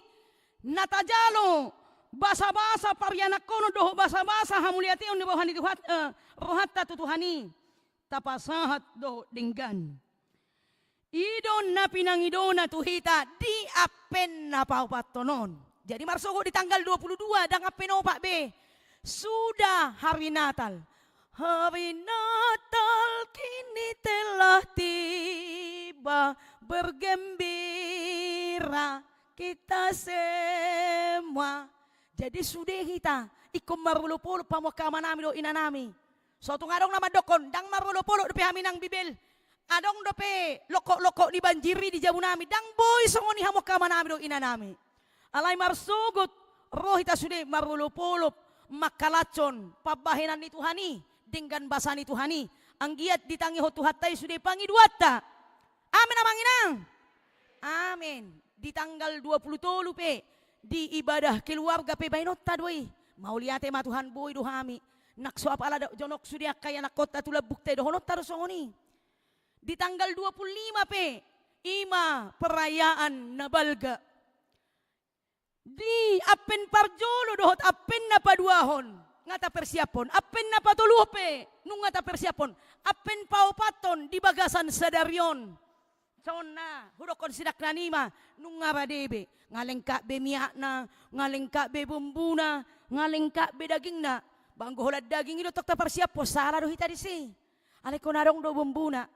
natajalo basa-basa parianak kono doho basa-basa hamuliation di bawah ni rohatta tutuhani tapasahat doho dinggan idon na pinangidona tuhita di apen na paupatonon. Jadi marsogo di tanggal 22 dang apen opak be. Sudah hari Natal. Hari Natal kini telah tiba bergembira kita semua. Jadi sudah kita ikum marulupolo pamuka manami do inanami. Suatu ngarong nama dokon dang marulupolo do haminang bibil. Adong dope loko-loko di banjiri di jabu nami dang boy songoni hamok kama nami do ina nami alay marsugut roh ita sude marulupulup makalacon pabahinan ni Tuhani dengan basa ni Tuhani anggiat ditangi ho tuhattay sude pangiduatta amin amanginang amin di tanggal 23 pe di ibadah keluarga pe bainotta doi mauliate ma Tuhan boy do hami nakso apala jonok sude kaya nakota tulab bukte do honot taro songoni. Di tanggal 25 pe ima perayaan nabalga di apen parjolo dohot apen na paduahon ngata persiapon apen na patulupe nung ngata persiapon apen paupaton di bagasan sadarion sonna hurokon sidak nanima nung ngaradebe ngalengka be miakna ngalengka be bumbuna ngalengka be dagingna banggo holad daging itu tok ta persiapo sara do hita disi ale konarong do bumbuna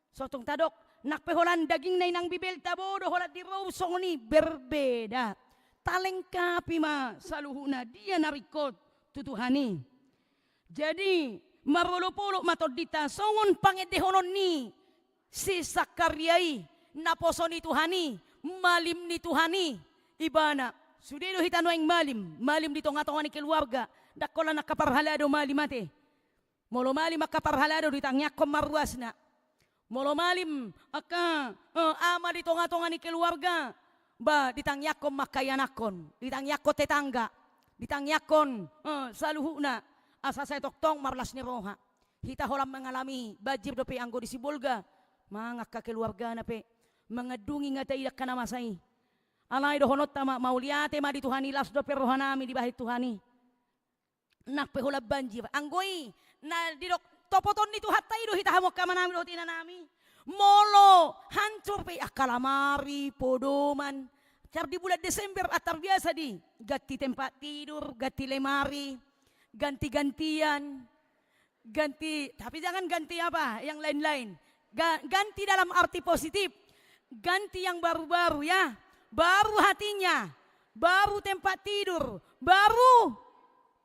sotong tadok nakpeholan daging na inang bibel tabo do holat di rosong ni berbeda talengkapi ma saluhuna dia narikot tutuhani jadi marolo-polo matod dita songon pangedehonon ni si Sakariai naposo ni Tuhani malim ni Tuhani ibana sudedo hitano yang malim di tonga-tonga ni keluarga dakola nakaparhalado malimate molo malim makaparhalado ditangyak komarwasna molo malim aka ama di tonga-tonga ni keluarga ba ditangyakon makayanakon ditangyakon tetangga ditangyakon saluhuna asa saya toktong marlas ni roha. Hita holam mengalami bajib do pe anggo di Sibolga. Mga kakeluarga na pe. Mga dungi nga tayo ka na masay. Alay do honot tama mauliate ma di Tuhani las do pe rohanami di bahit Tuhani. Nak pe hulab banjir. Anggoy na di topoton ni Tuhat tayo do hita hamok ka manami do tinanami. Molo hancur pe akalamari podoman. Car di bulan Desember atar biasa di ganti tempat tidur, ganti lemari, ganti-gantian, ganti tapi jangan ganti apa yang lain-lain. Ganti dalam arti positif, ganti yang baru-baru ya, baru hatinya, baru tempat tidur, baru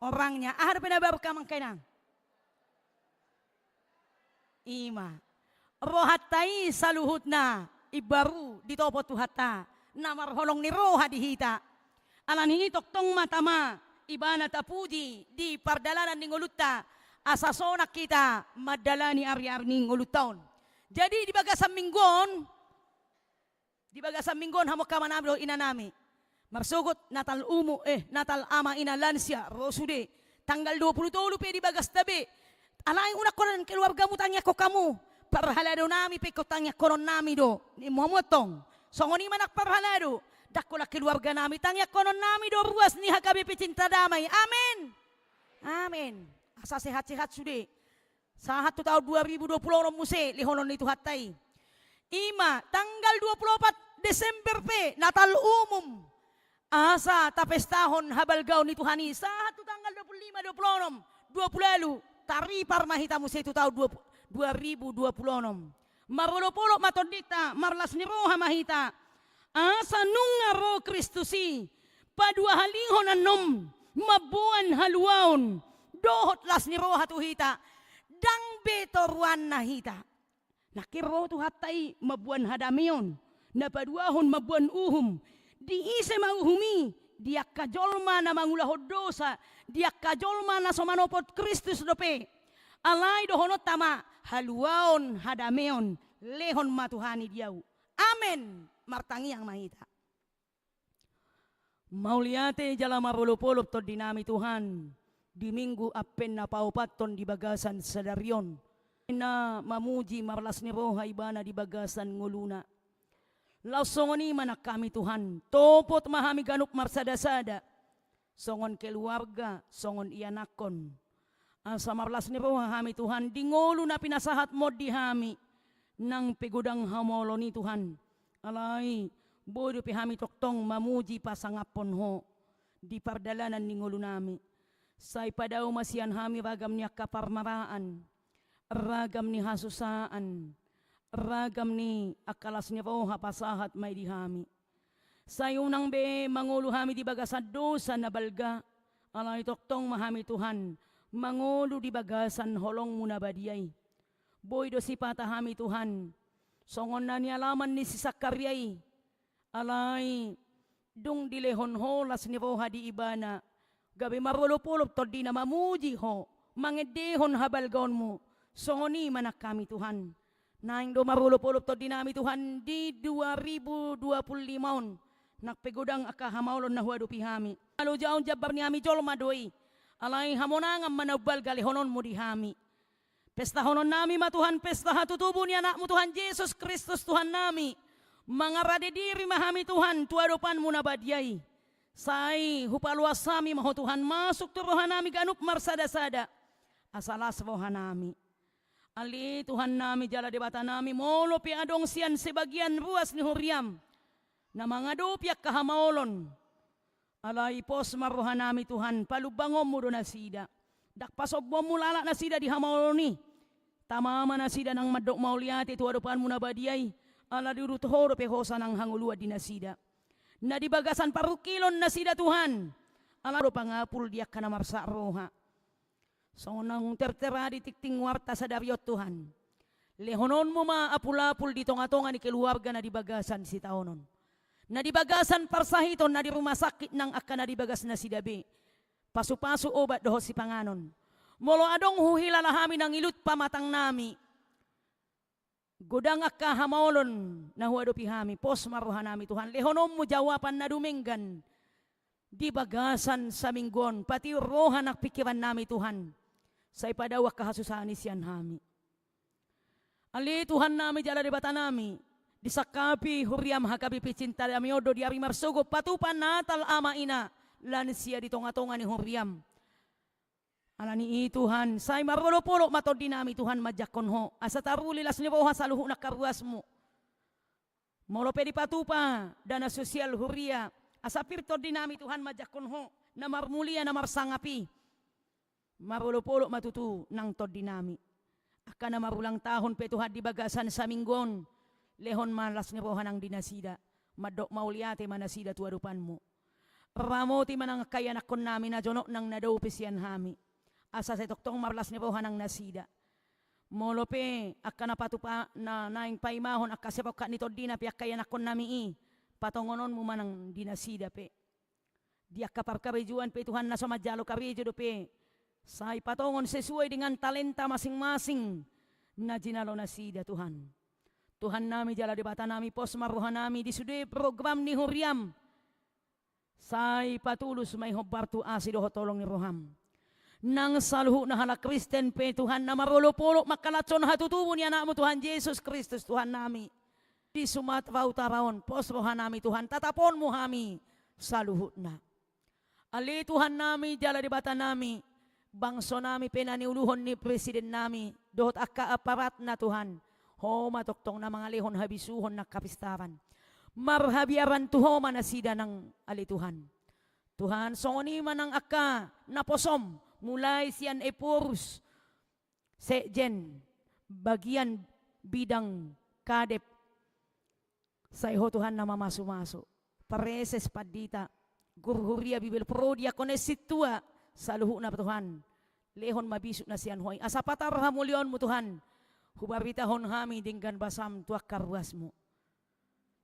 orangnya. Ada pernah baru kamang kenang. Ima, rohatai saluhutna ibaru ditopo tuhata. Namar holong ni roha dihita. Alan ini toktong matama. Ibana tapuji di pardalanan ni nguluta. Asasonak kita madalani ari-ari ni ngulutaon. Jadi di bagasan minggon. Di bagasan minggon hamok kamanablo inanami. Marsugot natal natal ama ina lansia rosude. Tanggal 20 pe di bagas tabi. Alaing unak konon keluarga mo tanya ko kamu. Parhalado nami pe ko tanya konon nami do. Ni momotong. Songoni manak parhalado. Dakola keluarga nami. Tanya konon nami do ruas ni hakabe pecinta damai. Amin. Amin. Asa sehat-sehat sude. Sahat tu tahun 2020 muse lihonon itu hatai. Ima tanggal 24 Desember pe Natal umum. Asa tapestahon habal gaun itu hani. Sahat tu tanggal 25 26 lalu. Tari parmahita muse itu tahun 2026. Marolopolo matondita marlas ni roha mahita asa nunga ro Kristusi padua halihon anom mabuan haluaon dohot las ni roha tuhita dang betoruan nahita nakiro tuhatai mabuan hadamion na paduahon mabuan uhum di ise mauhumi dia kajolma na mangulahod dosa dia kajolma na somanopot Kristus dope alay dohonot tama haluaon hadameon lehon matuhani diau. Amen. Martangi yang mahita. Mauliate jala marolopolop to dinami Tuhan. Di minggu apen na paupaton di bagasan sadarion. Na mamuji marlas ni roha ibana di bagasan nguluna. Lausongoni manak kami Tuhan. Topot mahami ganuk marsada-sada. Songon keluarga, songon ianakon. Asa marlas ni roha hami Tuhan di ngulu na pinasahat mo di hami nang pegudang hamolo ni Tuhan alay bodo pi hami toktong mamuji pasangapon ho di pardalanan ni ngulu nami say padaw masian hami ragam niya kaparmaraan ragam ni hasusaan ragam ni akalas ni roha pasahat may di hami say unang be mangulu hami di bagasad dosa na balga alay toktong mahami Tuhan mangulu di bagasan holong muna badiyay. Boy do si patahami Tuhan. Songon na nialaman ni si Sakaryay. Alay, dung dilehon ho las ni roha di ibana. Gabi marulupulop to di na mamuji ho. Mangedehon habal gaon mo. Songoni manak kami Tuhan. Naing do marulupulop to di nami Tuhan di 2025 nakpegudang akahamawlon na huwado pihami. Alo jaon jabar ni ami jolma doi. Alay hamonangam manabal galihonon mo di hami. Pesta honon nami matuhan pesta hatutubo ni anak mo Tuhan Jesus Kristus Tuhan nami. Mga radediri mahami Tuhan tuadopan mo na badyay. Say hupaluas sami maho Tuhan masuk turuhan nami ganup marsada-sada. Asalas rohan nami. Ali Tuhan nami jala debata nami molo pi adong sian sebagian ruas ni Huriam. Na mga dopyak kahamolon. Alay pos maruhan nami Tuhan, palubangom mo do na sida. Dakpasob mo mulala na sida di hamoloni. Tamama na sida ng madok mauliati, tuwadopan mo na badiyay. Ala di rutuhoro pehosa ng hanguluwa di na sida. Na di bagasan parukilon na sida Tuhan. Ala do pangapul diak ka na marsa roha. So nang tertera di tikting warta sa daryot Tuhan. Lehonon mo maapul-apul di tonga-tonga ni keluarga na di bagasan si taonon. Na di bagasan parsahiton na di rumah sakit nang akan na di bagas na si dabi. Pasu-pasu obat doho si panganon. Molo adong huhilalahami ng ilut pamatang nami. Godang akka hamaolon na huwado pihami. Pos maruhan nami Tuhan. Lehonom mo jawapan na duminggan. Di bagasan sa minggon. Pati rohan ak pikiran nami Tuhan. sa ipadawak kahasusahan ni siyan hami. Ali Tuhan nami jala debata nami, disakapi huriam hakapi picinta dami odo di ari marsugo patupan natal ama ina, lan siya di tonga-tonga ni huriam. Alani Tuhan, say marolo-polo matod dinami Tuhan majakon ho, asa tarulilas ni boha sa luhu na karuas mo. Molo pedi patupa, dana sosial huria, asa pirto dinami Tuhan majakon ho, na marmulia na marsangapi. Marolo-polo matutu nang tod dinami. Aka na marulang tahon pe Tuhan di bagasan sa minggon, lehon malas ni boha ng dinasida, madok mauliate manasida tuadupan mo. Ramoti manang kaya nakon namin na jono nang nadaw pesian hami. Asa sa toktong marlas ni boha ng nasida. Molope akka na patupa na naing paimahon akka sepok nito dina piak kaya nakon nami patongonon mo manang dinasida pe. Di akka parkarejuan pe Tuhan na sumadyalo karejo do pe. Say patongon sesuai dengan talenta masing-masing na jinalo nasida Tuhan. Tuhan nami jala debata nami pos maruhan nami di sudai program ni Huriam. Say patulus may hobartu asido hotolong ni Roham. Nang saluhu na hala Kristen pe Tuhan na marolo-polo makalatson hatutubo ni anak mo Tuhan Jesus Kristus Tuhan nami. Di Sumatera Utaraon pos rohan nami Tuhan tatapon mo hami saluhut na. Ali Tuhan nami jala debata nami bangso nami penaniuluhon ni Presiden nami dohot akka aparat na Tuhan. Ho matoktong na mga lehon habisuhon na kapistaran. Marhabiaran tuho manasida ng ali Tuhan. Tuhan songoni manang akka naposom mulai siyan epurus sejen bagian bidang kadep sa iho Tuhan na mamaso-maso pareses padita gurhuria bibil prodia konesitua sa luhu na Tuhan lehon mabisuk na siyan hoy asa patar hamulion mo Tuhan hubaritahon hami dinggan basam tuak karwas mo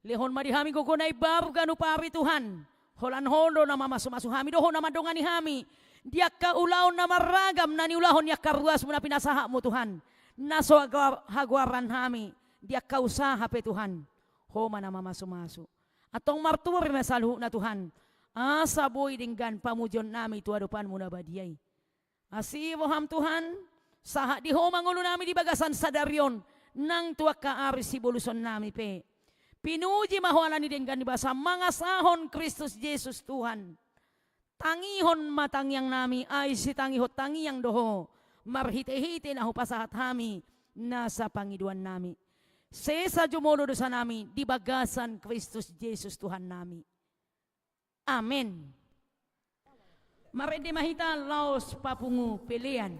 lehon madihami gugunay baru ganu pari Tuhan holan hondo na mamaso-maso hami doho na madongani hami dia kaulaw na maragam na niulahon niya karuas mo na pinasaha mo Tuhan. Naso hagwaran hami. Dia kausaha pe Tuhan. Homa na mamasumaso. Atong martur na salhu na Tuhan. Asa boy dinggan pamudyon nami tuadupan mo na badiyay. Asibo ham Tuhan. Saha di ho mangulo nami di bagasan sa daryon. Nang tuwak kaari si buluson nami pe. Pinuji mahuala ni dinggan di basa mga sahon Kristus Jesus Tuhan. Tangihon matangyang nami ay si tangihot tangiyang doho. Marhite-hite na hupasahat hami nasa pangiduan nami. Sesa jumolo dosa nami di bagasan Kristus Jesus Tuhan nami. Amen. Marede mahita laos papungu pilihan.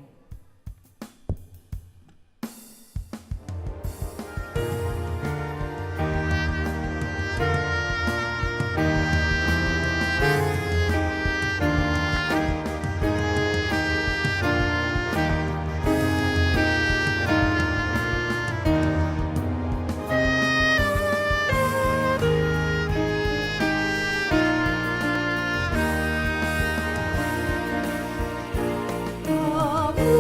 Abu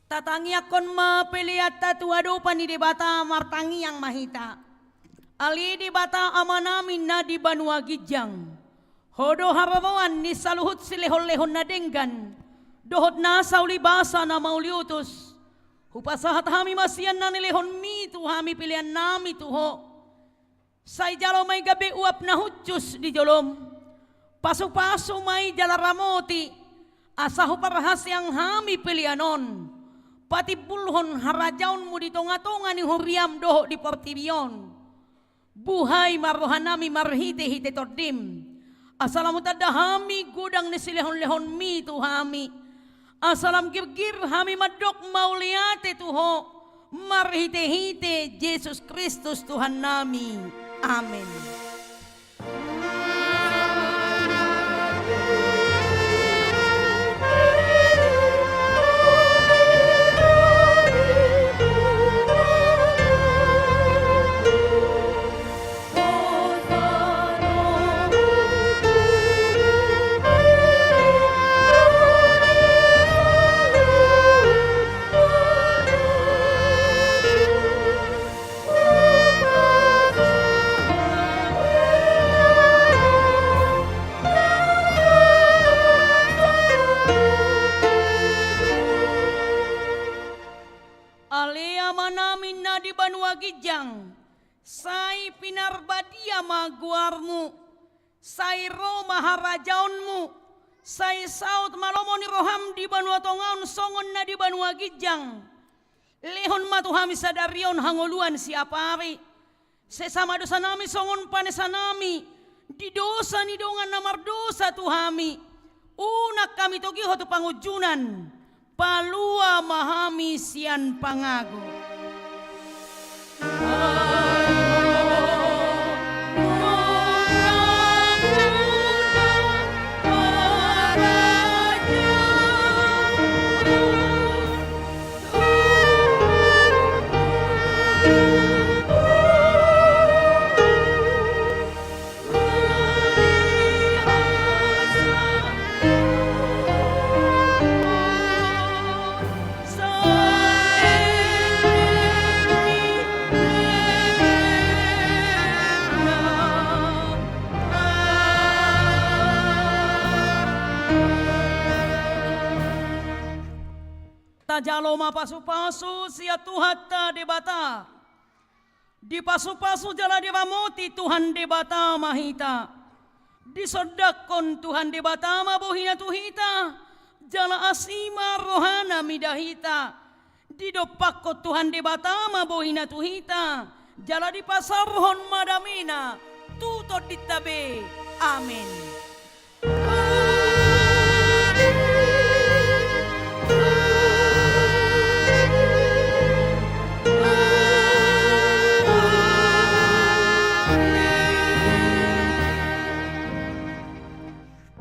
Tatangi akon mapiliata tuadupan di debata martangi yang mahita. Ali debata amanamin na di Banua Gijang. Hodo harawan ni saluhut silehon-lehon na denggan. Dohot na saulibasa na mauliutus. Hupasahat hami masian na nilehon mi tu hami pilihan nami tuho. Say jalo may gabi uap na hutjus di jolom. Pasu-pasu may jalaramoti. Asahu parahas yang hami pilihanon. Pati bulhon harajaun mu di tonga-tonga ni huriam doho di portibion. Buhay marohanami marhite-hite tordim. Asalamu tadahami gudang ni silehon-lehon mi tu hami. Asalam gir-gir hami madok mauliate tuho. Marhite-hite Yesus Kristus Tuhan nami. Amin. Di Banua Gijang, sai pinarbadia maguarmu, sai Roma harajaunmu, sai saut malomoni roham di Banua Tongaun songon na di Banua Gijang. Lehon matuhami sadarion hangoluan siapari. Sesama dosa nami songon panesa nami, di dosa ni dongan namar dosa tuhami. Unak kami togi hotu pangujunan, palua mahami sian pangago. Jalo ma pasu-pasu sia tuhata debata. Di pasu-pasu jala dewa moti Tuhan debata mahita. Di sodakon Tuhan debata ma bohina tuhita. Jala asima rohana midahita. Di dopakko Tuhan debata ma bohina tuhita. Jala di pasarhon madamina. Tutot ditabe. Amin.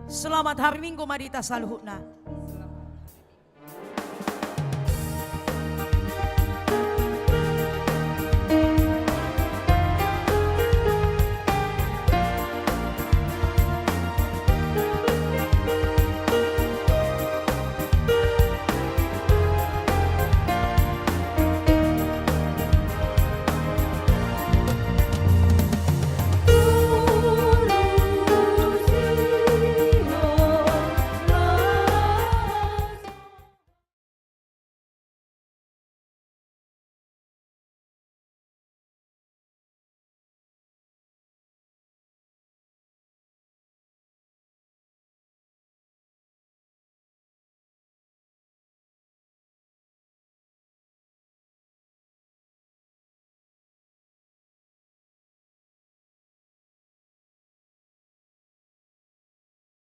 Selamat hari Minggu Madita Saluhutna.